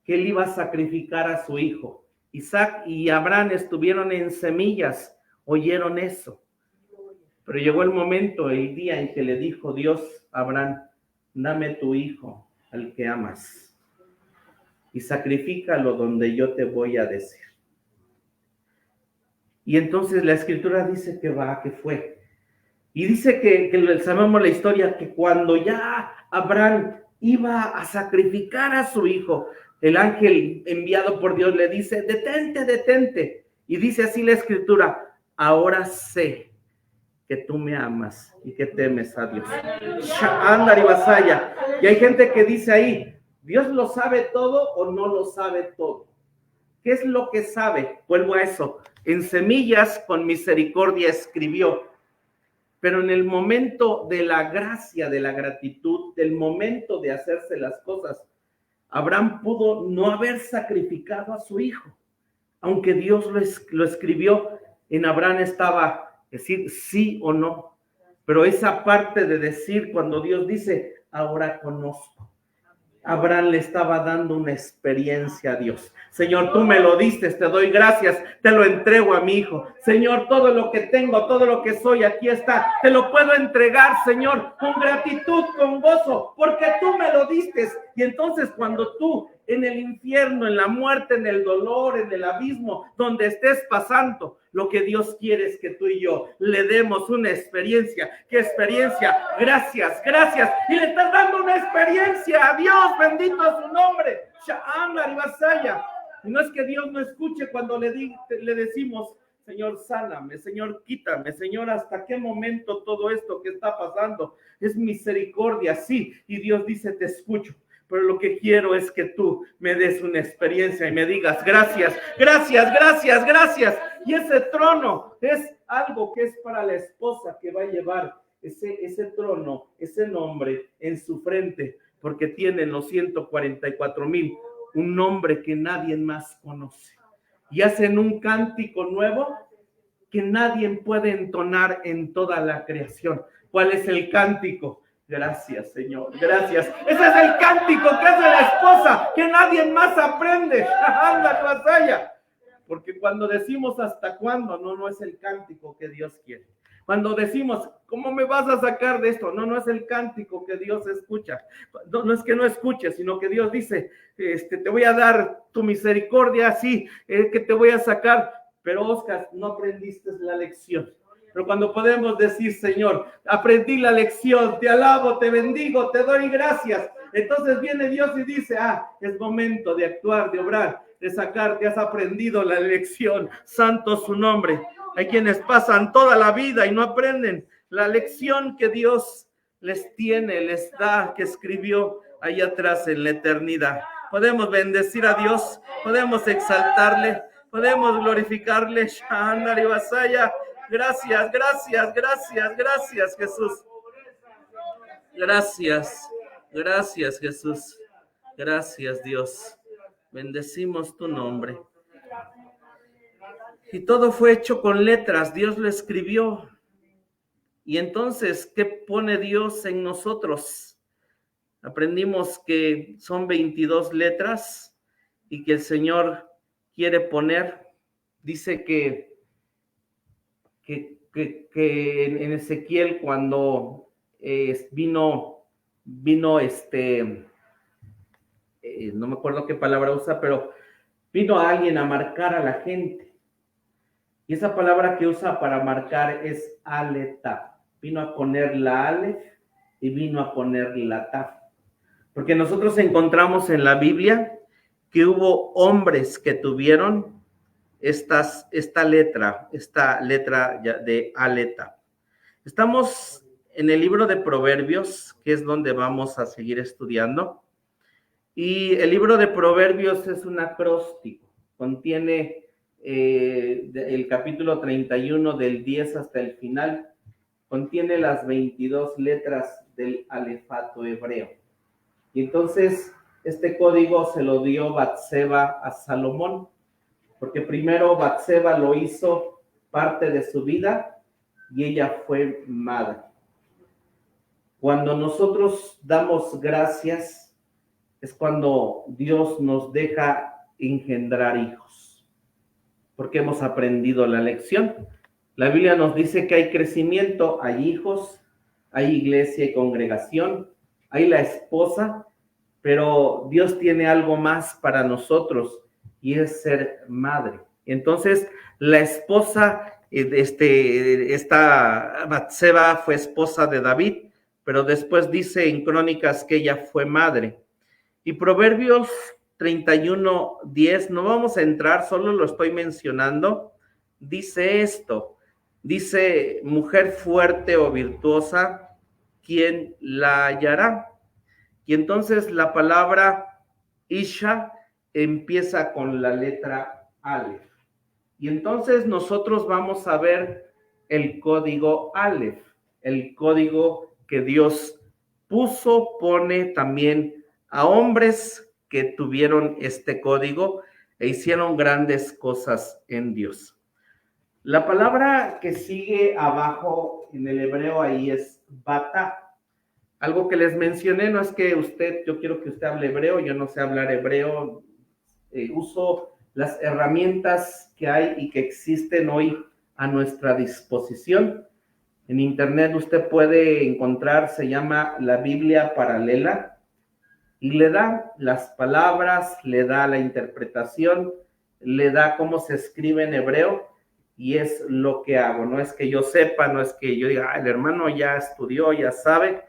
que él iba a sacrificar a su hijo. Isaac y Abraham estuvieron en semillas, oyeron eso. Pero llegó el momento, el día en que le dijo Dios a Abraham, dame tu hijo, al que amas, y sacrifícalo donde yo te voy a decir. Y entonces la escritura dice que fue. Y dice que sabemos la historia, que cuando ya Abraham iba a sacrificar a su hijo, el ángel enviado por Dios le dice, detente. Y dice así la escritura, ahora sé que tú me amas y que temes a Dios. Y hay gente que dice ahí, ¿Dios lo sabe todo o no lo sabe todo? ¿Qué es lo que sabe? Vuelvo a eso. En semillas con misericordia escribió. Pero en el momento de la gracia, de la gratitud, del momento de hacerse las cosas, Abraham pudo no haber sacrificado a su hijo. Aunque Dios lo escribió, en Abraham estaba decir sí o no. Pero esa parte de decir, cuando Dios dice, ahora conozco. Abraham le estaba dando una experiencia a Dios. Señor, tú me lo diste, te doy gracias, te lo entrego a mi hijo. Señor, todo lo que tengo, todo lo que soy, aquí está. Te lo puedo entregar, Señor, con gratitud, con gozo, porque tú me lo diste. Y entonces cuando tú en el infierno, en la muerte, en el dolor, en el abismo, donde estés pasando, lo que Dios quiere es que tú y yo le demos una experiencia. ¿Qué experiencia? Gracias. Y le estás dando una experiencia a Dios, bendito es su nombre. Y no es que Dios no escuche cuando le decimos, Señor, sáname, Señor, quítame, Señor, ¿hasta qué momento todo esto que está pasando? Es misericordia, sí. Y Dios dice, te escucho. Pero lo que quiero es que tú me des una experiencia y me digas gracias. Y ese trono es algo que es para la esposa que va a llevar ese trono, ese nombre en su frente, porque tienen los 144,000, un nombre que nadie más conoce. Y hacen un cántico nuevo que nadie puede entonar en toda la creación. ¿Cuál es el cántico? Gracias, Señor, gracias. Ese es el cántico que hace la esposa, que nadie más aprende. Anda, batalla. Porque cuando decimos hasta cuándo, no es el cántico que Dios quiere. Cuando decimos, ¿cómo me vas a sacar de esto? No, no es el cántico que Dios escucha. No es que no escuche, sino que Dios dice, te voy a dar tu misericordia, sí, que te voy a sacar. Pero Oscar, no aprendiste la lección. Pero cuando podemos decir, Señor, aprendí la lección, te alabo, te bendigo, te doy gracias. Entonces viene Dios y dice, es momento de actuar, de obrar, de sacar, te has aprendido la lección. Santo su nombre. Hay quienes pasan toda la vida y no aprenden la lección que Dios les tiene, les da, que escribió ahí atrás en la eternidad. Podemos bendecir a Dios, podemos exaltarle, podemos glorificarle. Shandari Basaya. Gracias, gracias, gracias, gracias, Jesús. Gracias, gracias, Jesús. Gracias, Dios. Bendecimos tu nombre. Y todo fue hecho con letras, Dios lo escribió. Y entonces, ¿qué pone Dios en nosotros? Aprendimos que son 22 letras y que el Señor quiere poner, dice que en Ezequiel cuando vino no me acuerdo qué palabra usa, pero vino a alguien a marcar a la gente. Y esa palabra que usa para marcar es aleta. Vino a poner la alef y vino a poner la taf. Porque nosotros encontramos en la Biblia que hubo hombres que tuvieron esta letra de aleta. Estamos en el libro de Proverbios, que es donde vamos a seguir estudiando. Y el libro de Proverbios es un acróstico, contiene el capítulo 31 del 10 hasta el final, contiene las 22 letras del alefato hebreo. Y entonces este código se lo dio Batseba a Salomón, porque primero Batseba lo hizo parte de su vida y ella fue madre. Cuando nosotros damos gracias, es cuando Dios nos deja engendrar hijos, porque hemos aprendido la lección. La Biblia nos dice que hay crecimiento, hay hijos, hay iglesia y congregación, hay la esposa, pero Dios tiene algo más para nosotros y es ser madre. Entonces, la esposa, esta Batseba fue esposa de David, pero después dice en Crónicas que ella fue madre. Y Proverbios 31:10, no vamos a entrar, solo lo estoy mencionando, dice esto, dice, mujer fuerte o virtuosa, ¿quién la hallará? Y entonces la palabra Isha empieza con la letra Aleph. Y entonces nosotros vamos a ver el código Aleph, el código que Dios pone también a hombres que tuvieron este código e hicieron grandes cosas en Dios. La palabra que sigue abajo en el hebreo ahí es bata. Algo que les mencioné, no es que yo quiero que usted hable hebreo, yo no sé hablar hebreo, uso las herramientas que hay y que existen hoy a nuestra disposición. En internet usted puede encontrar, se llama la Biblia paralela, y le da las palabras, le da la interpretación, le da cómo se escribe en hebreo, y es lo que hago. No es que yo sepa, no es que yo diga, el hermano ya estudió, ya sabe,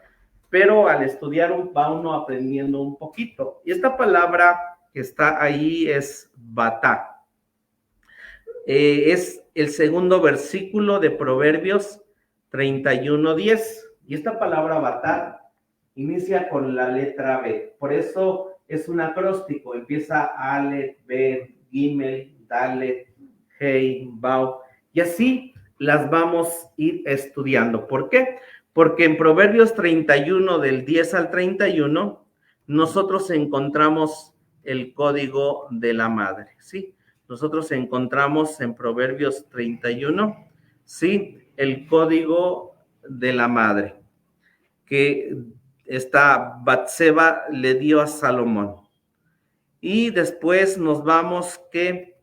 pero al estudiar va uno aprendiendo un poquito. Y esta palabra que está ahí es batá. Es el segundo versículo de Proverbios 31:10. Y esta palabra batá inicia con la letra B. Por eso es un acróstico. Empieza Aleph, Bet, Gimel, Dalet, Hei, Bau. Y así las vamos a ir estudiando. ¿Por qué? Porque en Proverbios 31, del 10 al 31, nosotros encontramos el código de la madre, ¿sí? Nosotros encontramos en Proverbios 31, ¿sí? El código de la madre, que esta Batseba le dio a Salomón. Y después nos vamos que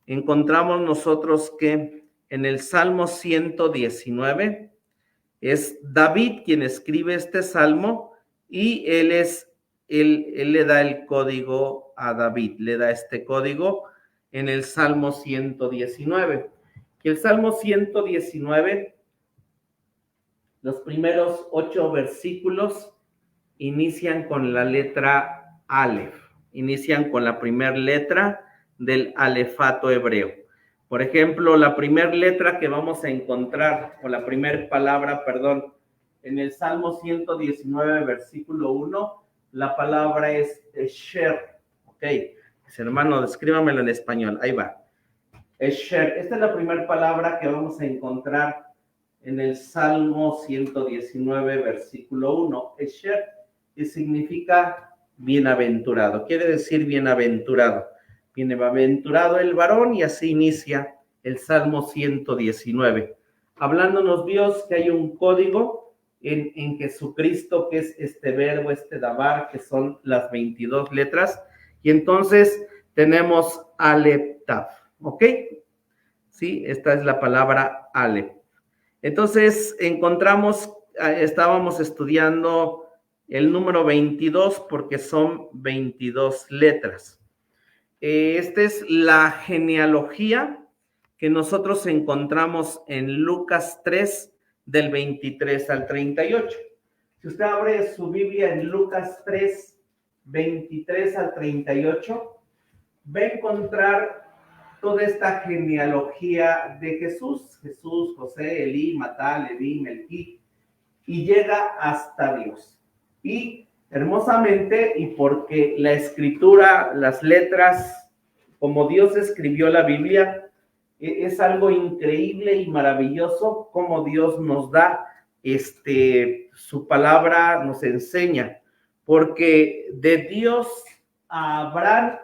encontramos nosotros que en el Salmo 119. Es David quien escribe este salmo y él le da el código a David, le da este código en el Salmo 119. Y el Salmo 119, los primeros 8 versículos inician con la letra Aleph, inician con la primera letra del alefato hebreo. Por ejemplo, la primera letra que vamos a encontrar, o la primera palabra, perdón, en el Salmo 119, versículo 1, la palabra es Esher. Ok, hermano, escríbamelo en español, ahí va. Esher, esta es la primera palabra que vamos a encontrar en el Salmo 119, versículo 1. Esher, que significa bienaventurado, quiere decir bienaventurado. Bienaventurado el varón, y así inicia el Salmo 119. Hablándonos Dios que hay un código en Jesucristo, que es este verbo, este dabar, que son las 22 letras, y entonces tenemos Aleph Tav, ¿ok? Sí, esta es la palabra Aleph. Entonces estábamos estudiando el número 22 porque son 22 letras. Esta es la genealogía que nosotros encontramos en Lucas 3, del 23 al 38. Si usted abre su Biblia en Lucas 3, 23 al 38, va a encontrar toda esta genealogía de Jesús, José, Elí, Matá, Leví, Melquí, y llega hasta Dios. Y hermosamente, y porque la escritura, las letras, como Dios escribió la Biblia, es algo increíble y maravilloso como Dios nos da su palabra, nos enseña, porque de Dios a Abraham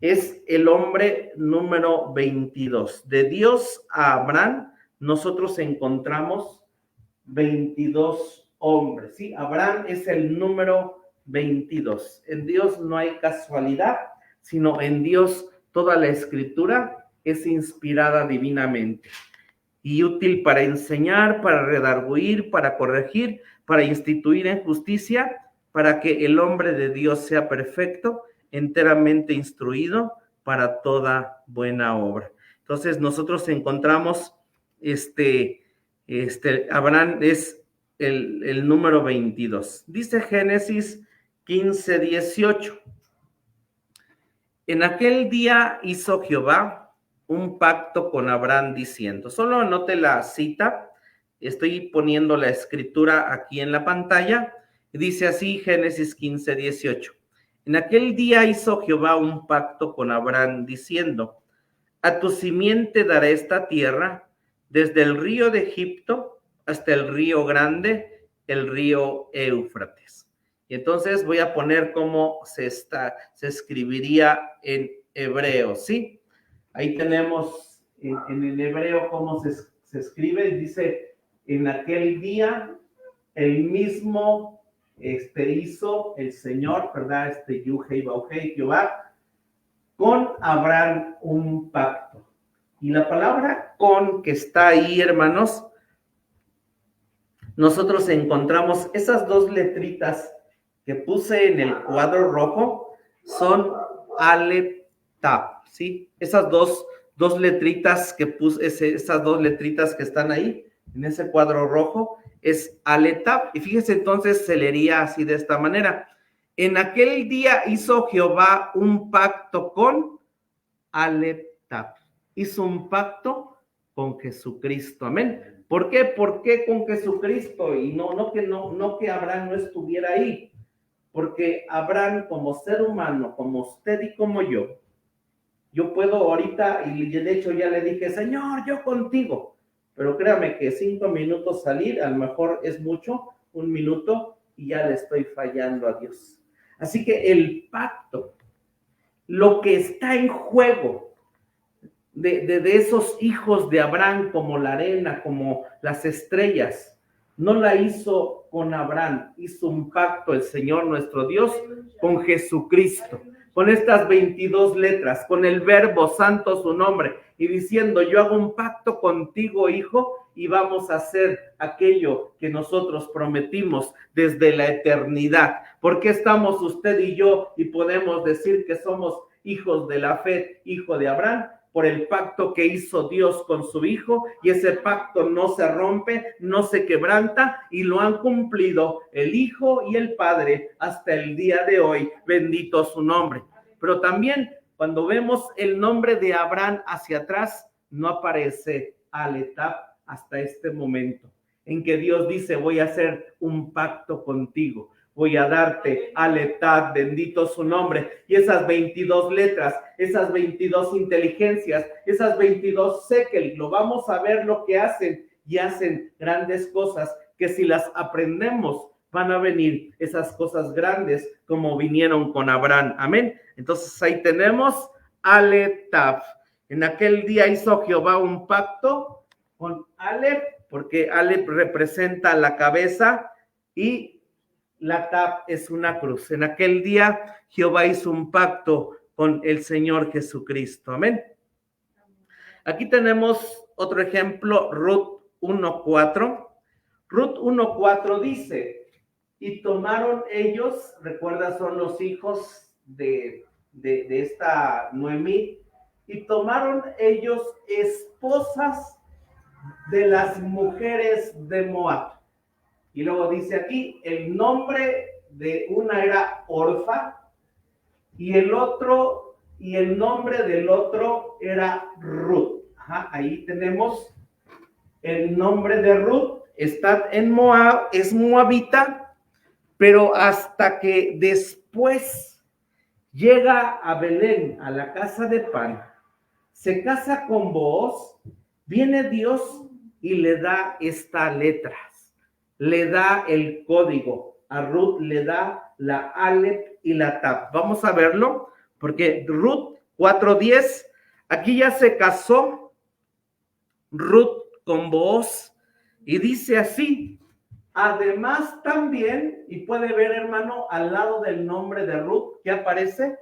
es el hombre número 22. De Dios a Abraham nosotros encontramos 22 hombres, ¿sí? Abraham es el número 22. En Dios no hay casualidad, sino en Dios toda la escritura es inspirada divinamente y útil para enseñar, para redarguir, para corregir, para instituir en justicia, para que el hombre de Dios sea perfecto, enteramente instruido para toda buena obra. Entonces nosotros encontramos Abraham es el número 22. Dice Génesis 15, 18. En aquel día hizo Jehová un pacto con Abraham diciendo, solo anote la cita, estoy poniendo la escritura aquí en la pantalla, dice así Génesis 15, 18. En aquel día hizo Jehová un pacto con Abraham diciendo, a tu simiente daré esta tierra, desde el río de Egipto hasta el río grande, el río Éufrates. Y entonces voy a poner cómo se escribiría en hebreo, ¿sí? Ahí tenemos en el hebreo cómo se escribe, dice, en aquel día el mismo hizo el Señor, ¿verdad? Yuhei Bauhei Jehová, con Abraham un pacto. Y la palabra con que está ahí, hermanos, nosotros encontramos esas dos letritas que puse en el cuadro rojo, son Aleph Tav, ¿sí? Esas dos letritas que puse, esas dos letritas que están ahí, en ese cuadro rojo, es Aleph Tav. Y fíjese, entonces se leería así de esta manera. En aquel día hizo Jehová un pacto con Aleph Tav. Hizo un pacto con Jesucristo. Amén. ¿Por qué? ¿Por qué con Jesucristo? Y no que Abraham no estuviera ahí. Porque Abraham, como ser humano, como usted y como yo puedo ahorita, y de hecho ya le dije, Señor, yo contigo. Pero créame que 5 minutos salir, a lo mejor es mucho, 1 minuto, y ya le estoy fallando a Dios. Así que el pacto, lo que está en juego de esos hijos de Abraham, como la arena, como las estrellas, no la hizo con Abraham, hizo un pacto el Señor nuestro Dios con Jesucristo. con estas 22 letras, con el verbo santo su nombre, y diciendo, yo hago un pacto contigo, hijo, y vamos a hacer aquello que nosotros prometimos desde la eternidad. ¿Por qué estamos usted y yo y podemos decir que somos hijos de la fe, hijo de Abraham? Por el pacto que hizo Dios con su hijo, y ese pacto no se rompe, no se quebranta, y lo han cumplido el hijo y el padre hasta el día de hoy, bendito su nombre. Pero también cuando vemos el nombre de Abraham hacia atrás, no aparece Aletab hasta este momento, en que Dios dice, voy a hacer un pacto contigo, voy a darte Aletab, bendito su nombre, y esas 22 letras, esas 22 inteligencias, esas 22 sekel, lo vamos a ver lo que hacen, y hacen grandes cosas, que si las aprendemos, van a venir esas cosas grandes como vinieron con Abraham, amén. Entonces ahí tenemos Aletab. En aquel día hizo Jehová un pacto con Alep, porque Alep representa la cabeza y la Tab es una cruz. En aquel día Jehová hizo un pacto con el Señor Jesucristo. Amén. Aquí tenemos otro ejemplo, Ruth 1:4. Ruth 1:4 dice, y tomaron ellos, recuerda, son los hijos de esta Noemí, y tomaron ellos esposas de las mujeres de Moab. Y luego dice aquí, el nombre de una era Orfa, y el nombre del otro era Ruth. Ajá, ahí tenemos el nombre de Ruth, está en Moab, es moabita, pero hasta que después llega a Belén, a la casa de pan, se casa con Booz, viene Dios y le da esta letra, le da el código, a Ruth le da la Alep y la Tab. Vamos a verlo, porque Ruth 4:10, aquí ya se casó Ruth con Booz, y dice así, además también, y puede ver, hermano, al lado del nombre de Ruth, ¿qué aparece?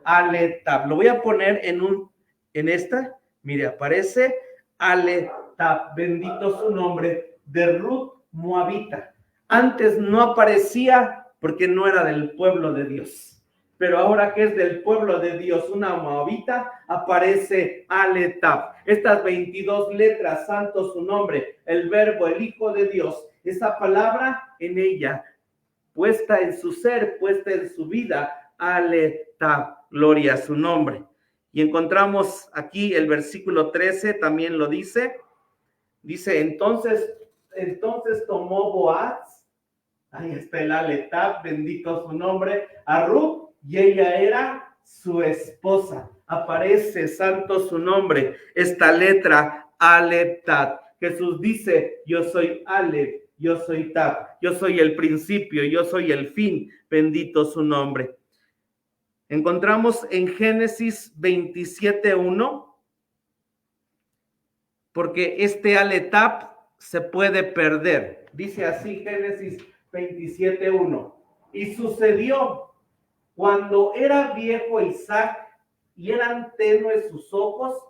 Aletab. Lo voy a poner en esta, mire, aparece Aletab, bendito su nombre, de Ruth moabita. Antes no aparecía porque no era del pueblo de Dios, pero ahora que es del pueblo de Dios, una moabita, aparece Aletab. Estas 22 letras, santo su nombre, el verbo, el hijo de Dios, esa palabra en ella, puesta en su ser, puesta en su vida, Aletab, gloria a su nombre. Y encontramos aquí el versículo 13, también lo dice, entonces tomó Boaz, ahí está el Aletab, bendito su nombre, a Ruth, y ella era su esposa. Aparece, santo su nombre, esta letra Aletab. Jesús dice, yo soy Alep, yo soy Tab, yo soy el principio, yo soy el fin, bendito su nombre. Encontramos en Génesis 27:1, porque este Aletab se puede perder. Dice así Génesis 27:1. Y sucedió cuando era viejo Isaac y eran tenues sus ojos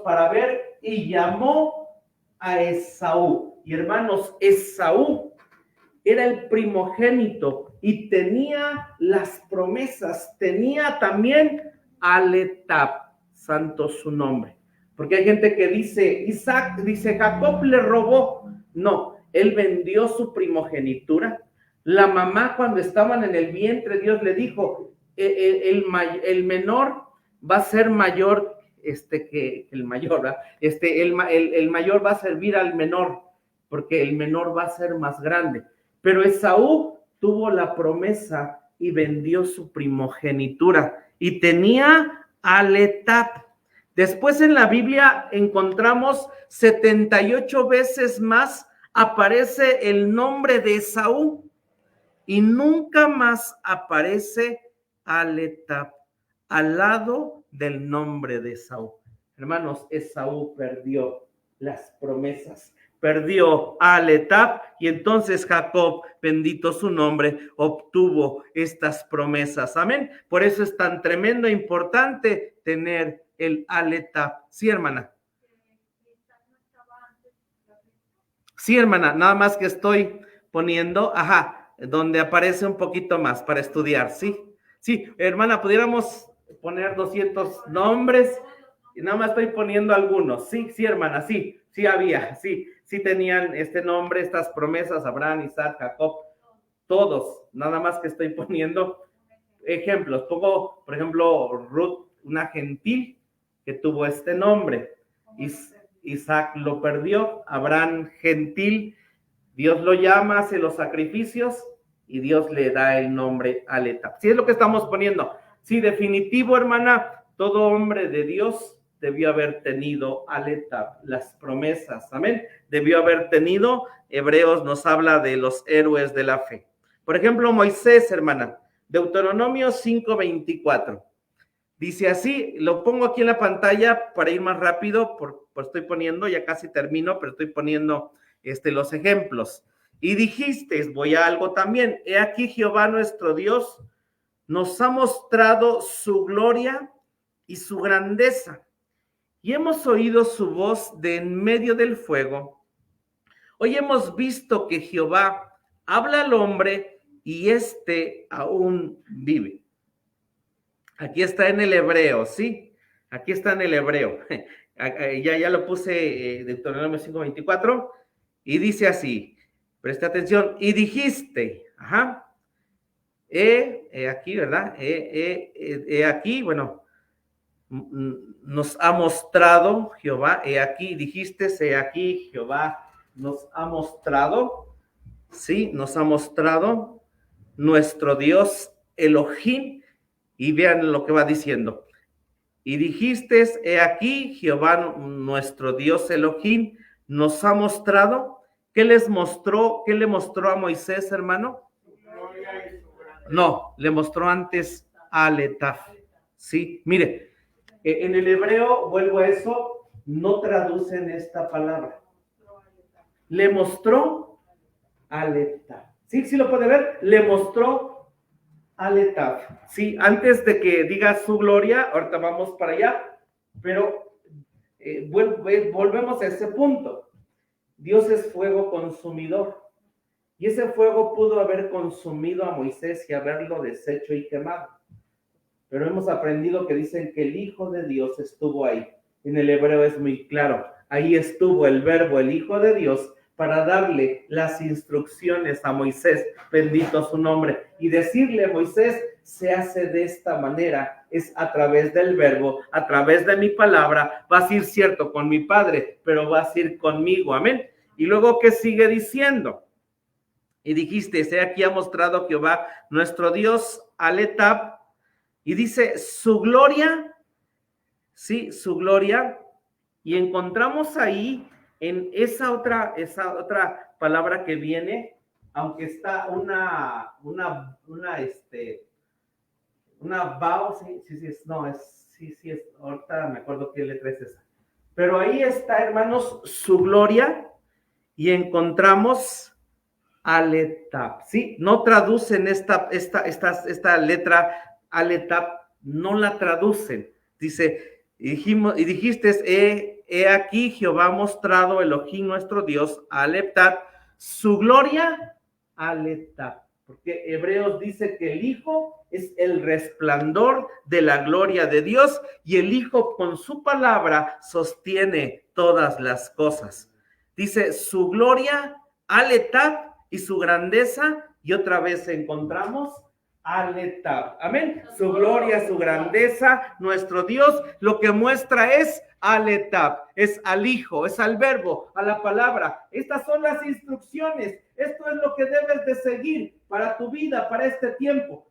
para ver, y llamó a Esaú. Y hermanos, Esaú era el primogénito y tenía las promesas, tenía también Aletab, santo su nombre. Porque hay gente que dice, Jacob le robó. No, él vendió su primogenitura. La mamá, cuando estaban en el vientre, Dios le dijo, el menor va a ser mayor que el mayor, ¿verdad? El mayor va a servir al menor, porque el menor va a ser más grande. Pero Esaú tuvo la promesa y vendió su primogenitura y tenía Aletab. Después en la Biblia encontramos 78 veces más aparece el nombre de Esaú y nunca más aparece Aletab al lado del nombre de Esaú. Hermanos, Esaú perdió las promesas, perdió a Aletab, y entonces Jacob, bendito su nombre, obtuvo estas promesas. Amén. Por eso es tan tremendo e importante tener el Aletab. Sí, hermana. Sí, hermana, nada más que estoy poniendo, donde aparece un poquito más para estudiar, ¿sí? Sí, hermana, pudiéramos poner 200 nombres, y nada más estoy poniendo algunos. Sí, sí, hermana, sí había, sí tenían este nombre, estas promesas, Abraham, Isaac, Jacob, todos, nada más que estoy poniendo ejemplos. Pongo, por ejemplo, Ruth, una gentil que tuvo este nombre. Isaac lo perdió, Abraham gentil, Dios lo llama, hace los sacrificios y Dios le da el nombre Aletab. Sí, es lo que estamos poniendo. Sí, definitivo, hermana, todo hombre de Dios debió haber tenido Aletab, las promesas, amén. Debió haber tenido. Hebreos nos habla de los héroes de la fe. Por ejemplo, Moisés, hermana, Deuteronomio 5:24. Dice así, lo pongo aquí en la pantalla para ir más rápido, pues estoy poniendo, ya casi termino, pero estoy poniendo los ejemplos. Y dijiste, voy a algo también, he aquí Jehová nuestro Dios nos ha mostrado su gloria y su grandeza, y hemos oído su voz de en medio del fuego. Hoy hemos visto que Jehová habla al hombre y aún vive. Aquí está en el hebreo, ¿sí? Aquí está en el hebreo. Ya lo puse, Deuteronomio 5:24, y dice así, preste atención, y dijiste, aquí, ¿verdad? Aquí, bueno, nos ha mostrado Jehová, aquí, dijiste, aquí, Jehová nos ha mostrado, ¿sí? Nos ha mostrado nuestro Dios Elohim. Y vean lo que va diciendo. Y dijiste, he aquí, Jehová nuestro Dios Elohim nos ha mostrado. ¿Qué le mostró a Moisés, hermano? No, le mostró antes a Aletab. Sí, mire, en el hebreo, vuelvo a eso, no traducen esta palabra. Le mostró Aletab. Sí lo puede ver, le mostró Aletab. Sí, antes de que diga su gloria, ahorita vamos para allá, pero volvemos a ese punto. Dios es fuego consumidor, y ese fuego pudo haber consumido a Moisés y haberlo deshecho y quemado, pero hemos aprendido que dicen que el Hijo de Dios estuvo ahí. En el hebreo es muy claro, ahí estuvo el verbo, el Hijo de Dios, para darle las instrucciones a Moisés, bendito su nombre, y decirle, Moisés, se hace de esta manera, es a través del verbo, a través de mi palabra, vas a ir cierto con mi Padre, pero vas a ir conmigo, amén. Y luego, ¿qué sigue diciendo? Y dijiste, he aquí ha mostrado Jehová nuestro Dios Aletab, y dice, su gloria, sí, su gloria, y encontramos ahí en esa otra palabra que viene, aunque está una vao, sí, ahorita me acuerdo qué letra es esa. Pero ahí está, hermanos, su gloria, y encontramos Aletab, ¿sí? No traducen esta letra Aletab, no la traducen. Dice, y dijiste, he aquí Jehová ha mostrado Elohim nuestro Dios, Aletab, su gloria, Aletab. Porque Hebreos dice que el Hijo es el resplandor de la gloria de Dios, y el Hijo con su palabra sostiene todas las cosas. Dice, su gloria, Aletab, y su grandeza, y otra vez encontramos Aletab. Amén. Su gloria, su grandeza, nuestro Dios, lo que muestra es Aletab, es al Hijo, es al Verbo, a la palabra. Estas son las instrucciones. Esto es lo que debes de seguir para tu vida, para este tiempo.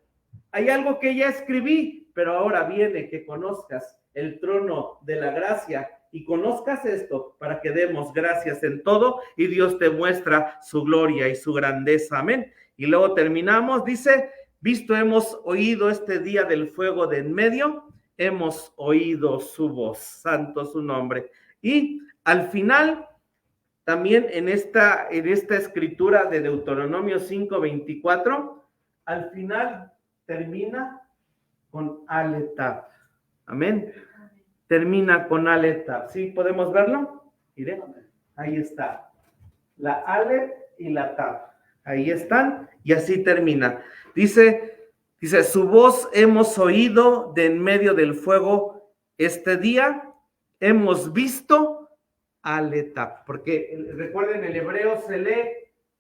Hay algo que ya escribí, pero ahora viene que conozcas el trono de la gracia y conozcas esto para que demos gracias en todo y Dios te muestra su gloria y su grandeza. Amén. Y luego terminamos, dice, visto hemos oído este día del fuego de en medio, hemos oído su voz, santo su nombre. Y al final también en esta escritura de Deuteronomio 5:24, al final termina con Aletab. Amén. Termina con Aletab. ¿Sí podemos verlo? Mire, ahí está. La Aleph y la Tab. Ahí están y así termina. Dice, su voz hemos oído de en medio del fuego este día, hemos visto Aletab. Porque recuerden, el hebreo se lee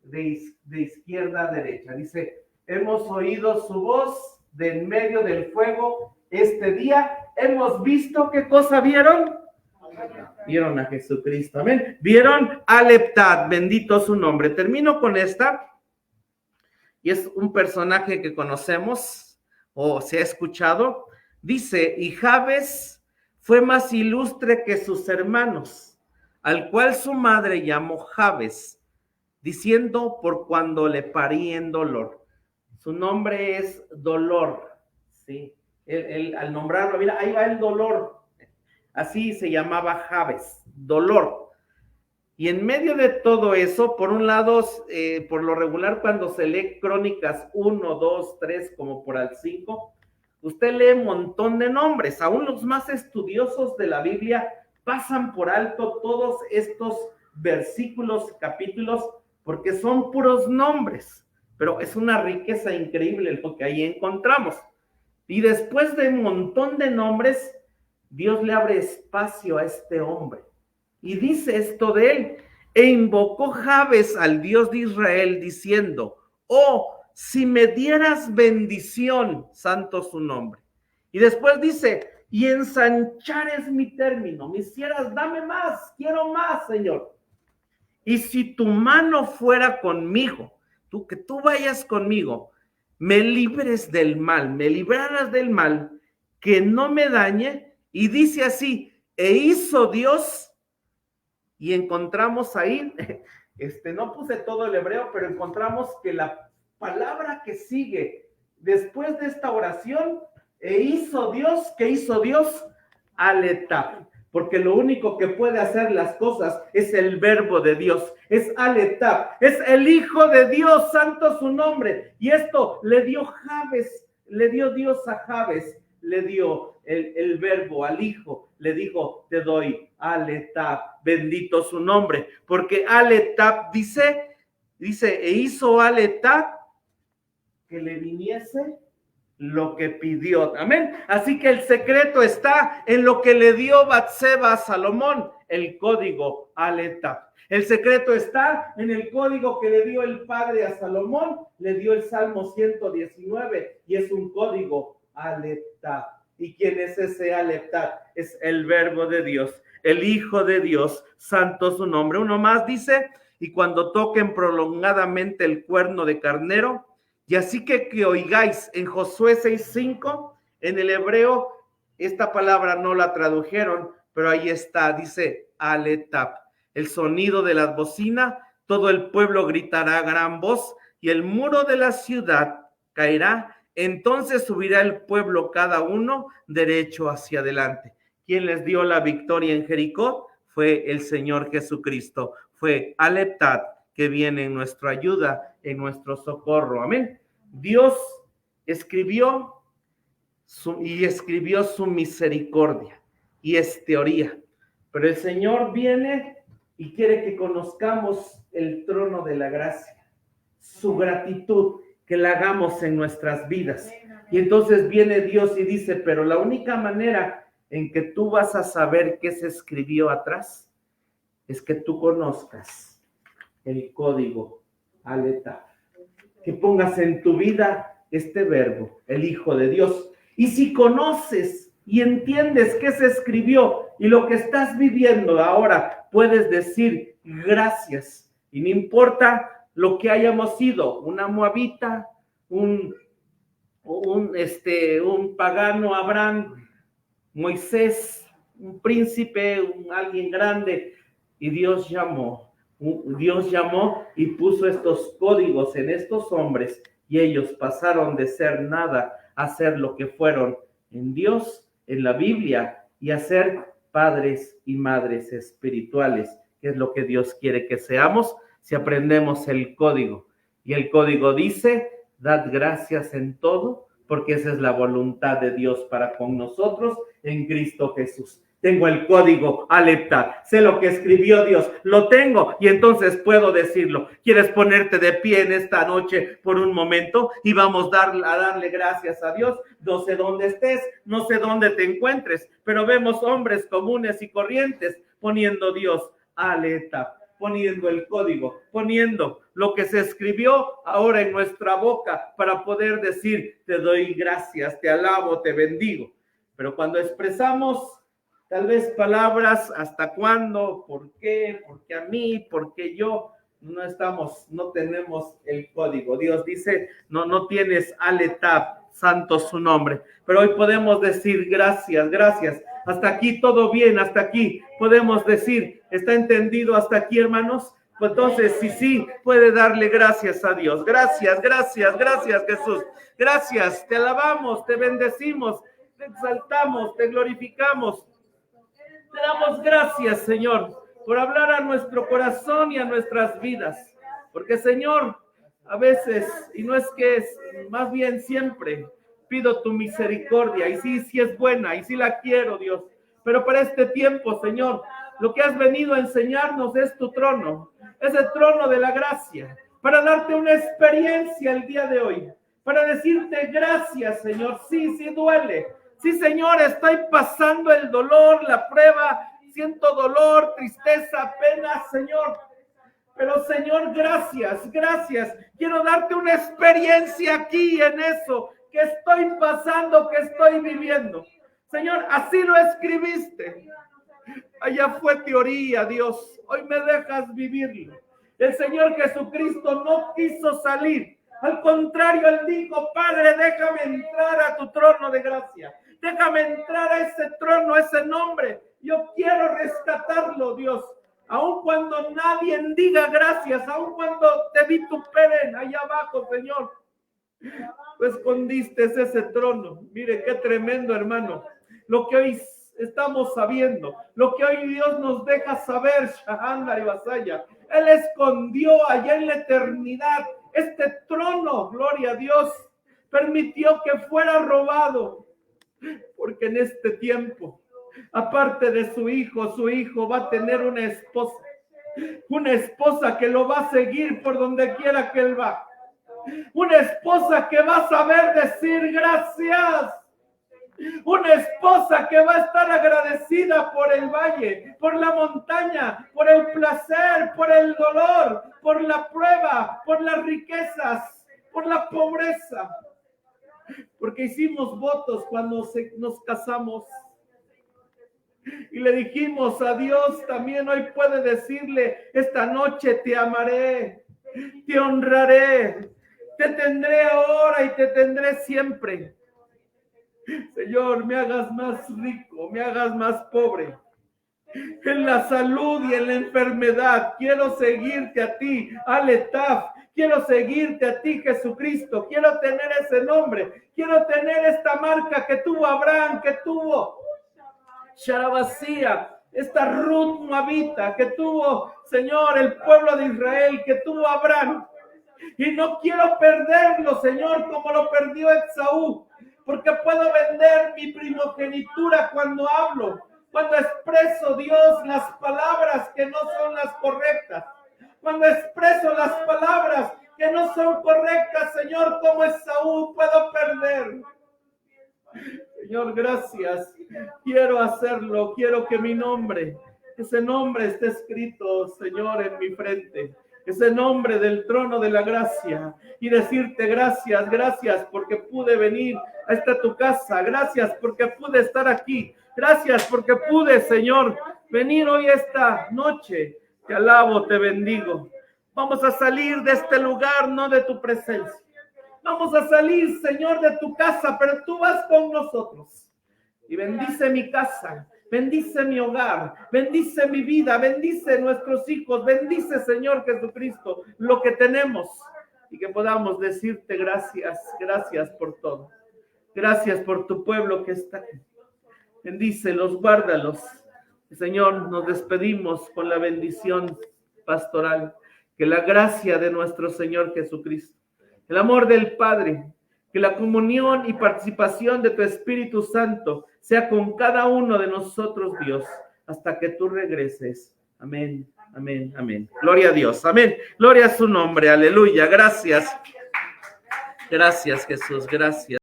de izquierda a derecha. Dice, hemos oído su voz de en medio del fuego este día, hemos visto, ¿qué cosa vieron? Vieron a Jesucristo, amén. Vieron a Leptad, bendito su nombre. Termino con esta, y es un personaje que conocemos o se ha escuchado. Dice, y Jabes fue más ilustre que sus hermanos, al cual su madre llamó Jabes, diciendo por cuando le parí en dolor. Su nombre es dolor, ¿sí? Él, al nombrarlo, mira, ahí va el dolor. Así se llamaba Jabes, dolor. Y en medio de todo eso, por un lado, por lo regular, cuando se lee Crónicas 1, 2, 3, como por al 5, usted lee un montón de nombres. Aún los más estudiosos de la Biblia pasan por alto todos estos versículos, capítulos, porque son puros nombres. Pero es una riqueza increíble lo que ahí encontramos. Y después de un montón de nombres, Dios le abre espacio a este hombre y dice esto de él: e invocó Jabes al Dios de Israel diciendo, oh, si me dieras bendición, santo su nombre. Y después dice, y ensanchares mi término, me hicieras, dame más, quiero más, Señor. Y si tu mano fuera conmigo, que tú vayas conmigo, me libres del mal, me libraras del mal, que no me dañe. Y dice así, e hizo Dios, y encontramos ahí, no puse todo el hebreo, pero encontramos que la palabra que sigue después de esta oración, e hizo Dios, ¿qué hizo Dios? Aletab, porque lo único que puede hacer las cosas es el verbo de Dios, es Aletab, es el Hijo de Dios, santo su nombre, y esto le dio Jabes, le dio Dios a Jabes, le dio el verbo al Hijo, le dijo, te doy Aletab, bendito su nombre, porque Aletab dice, e hizo Aletab que le viniese lo que pidió, amén. Así que el secreto está en lo que le dio Batseba a Salomón, el código Aletab. El secreto está en el código que le dio el Padre a Salomón, le dio el Salmo 119, y es un código Aletab. ¿Y quién es ese Aletab? Es el verbo de Dios, el Hijo de Dios, santo su nombre. Uno más dice, y cuando toquen prolongadamente el cuerno de carnero, y así que oigáis, en Josué 6:5, en el hebreo, esta palabra no la tradujeron, pero ahí está, dice Aletab, el sonido de la bocina, todo el pueblo gritará a gran voz, y el muro de la ciudad caerá, entonces subirá el pueblo cada uno derecho hacia adelante. ¿Quién les dio la victoria en Jericó? Fue el Señor Jesucristo, fue Aletab, que viene en nuestra ayuda, en nuestro socorro, amén. Dios escribió su misericordia, y es teoría, pero el Señor viene y quiere que conozcamos el trono de la gracia, su gratitud, que la hagamos en nuestras vidas. Y entonces viene Dios y dice, pero la única manera en que tú vas a saber qué se escribió atrás es que tú conozcas el código Aletab, que pongas en tu vida este verbo, el Hijo de Dios. Y si conoces y entiendes qué se escribió y lo que estás viviendo ahora, puedes decir gracias. Y no importa lo que hayamos sido, una moabita, un pagano Abraham, Moisés, un príncipe, alguien grande, y Dios llamó y puso estos códigos en estos hombres, y ellos pasaron de ser nada a ser lo que fueron en Dios, en la Biblia, y a ser padres y madres espirituales, que es lo que Dios quiere que seamos si aprendemos el código. Y el código dice, dad gracias en todo, porque esa es la voluntad de Dios para con nosotros en Cristo Jesús. Tengo el código Alepta, sé lo que escribió Dios, lo tengo y entonces puedo decirlo. ¿Quieres ponerte de pie en esta noche por un momento? Y vamos a darle gracias a Dios. No sé dónde estés, no sé dónde te encuentres, pero vemos hombres comunes y corrientes poniendo Dios Alepta, poniendo el código, poniendo lo que se escribió ahora en nuestra boca para poder decir, te doy gracias, te alabo, te bendigo. Pero cuando expresamos tal vez palabras, ¿hasta cuándo? ¿Por qué? ¿Por qué a mí? ¿Por qué yo? No tenemos el código. Dios dice, no tienes Alepta, santo su nombre. Pero hoy podemos decir gracias, gracias. Hasta aquí todo bien, hasta aquí podemos decir, ¿está entendido hasta aquí, hermanos? Pues entonces, sí, puede darle gracias a Dios. Gracias, gracias, gracias, Jesús. Gracias, te alabamos, te bendecimos, te exaltamos, te glorificamos. Te damos gracias, Señor, por hablar a nuestro corazón y a nuestras vidas. Porque, Señor, a veces, y no es que es, más bien siempre, pido tu misericordia. Y sí es buena, y sí la quiero, Dios. Pero para este tiempo, Señor, lo que has venido a enseñarnos es tu trono. Es el trono de la gracia. Para darte una experiencia el día de hoy. Para decirte gracias, Señor. Sí duele. Sí, Señor, estoy pasando el dolor, la prueba, siento dolor, tristeza, pena, Señor. Pero, Señor, gracias, gracias. Quiero darte una experiencia aquí en eso que estoy pasando, que estoy viviendo. Señor, así lo escribiste. Allá fue teoría, Dios. Hoy me dejas vivirlo. El Señor Jesucristo no quiso salir. Al contrario, Él dijo, Padre, déjame entrar a tu trono de gracia. Déjame entrar a ese trono, a ese nombre. Yo quiero rescatarlo, Dios. Aun cuando nadie diga gracias, aun cuando te vituperen allá abajo, Señor. Tú escondiste ese trono. Mire qué tremendo, hermano. Lo que hoy estamos sabiendo, lo que hoy Dios nos deja saber, Shahandar y Basaya. Él escondió allá en la eternidad este trono, gloria a Dios. Permitió que fuera robado. Porque en este tiempo, aparte de su hijo va a tener una esposa que lo va a seguir por donde quiera que él va, una esposa que va a saber decir gracias, una esposa que va a estar agradecida por el valle, por la montaña, por el placer, por el dolor, por la prueba, por las riquezas, por la pobreza. Porque hicimos votos cuando nos casamos y le dijimos a Dios, también hoy puede decirle, esta noche te amaré, te honraré, te tendré ahora y te tendré siempre. Señor, me hagas más rico, me hagas más pobre. En la salud y en la enfermedad, quiero seguirte a ti, Alepta. Quiero seguirte a ti, Jesucristo. Quiero tener ese nombre. Quiero tener esta marca que tuvo Abraham, que tuvo Sharabasía, esta Ruth Moabita, que tuvo, Señor, el pueblo de Israel, que tuvo Abraham. Y no quiero perderlo, Señor, como lo perdió Esaú, porque puedo vender mi primogenitura cuando hablo, cuando expreso, Dios, las palabras que no son las correctas. Cuando expreso las palabras que no son correctas, Señor, como Esaú, puedo perder. Señor, gracias. Quiero hacerlo. Quiero que mi nombre, ese nombre esté escrito, Señor, en mi frente. Ese nombre del trono de la gracia. Y decirte gracias, gracias porque pude venir a esta tu casa. Gracias porque pude estar aquí. Gracias porque pude, Señor, venir hoy esta noche. Te alabo, te bendigo. Vamos a salir de este lugar, no de tu presencia. Vamos a salir, Señor, de tu casa, pero tú vas con nosotros. Y bendice mi casa, bendice mi hogar, bendice mi vida, bendice nuestros hijos, bendice, Señor Jesucristo, lo que tenemos. Y que podamos decirte gracias, gracias por todo. Gracias por tu pueblo que está aquí. Bendícelos, guárdalos. Señor, nos despedimos con la bendición pastoral. Que la gracia de nuestro Señor Jesucristo, el amor del Padre, que la comunión y participación de tu Espíritu Santo sea con cada uno de nosotros, Dios, hasta que tú regreses. Amén, amén, amén. Gloria a Dios, amén. Gloria a su nombre, aleluya. Gracias. Gracias, Jesús, gracias.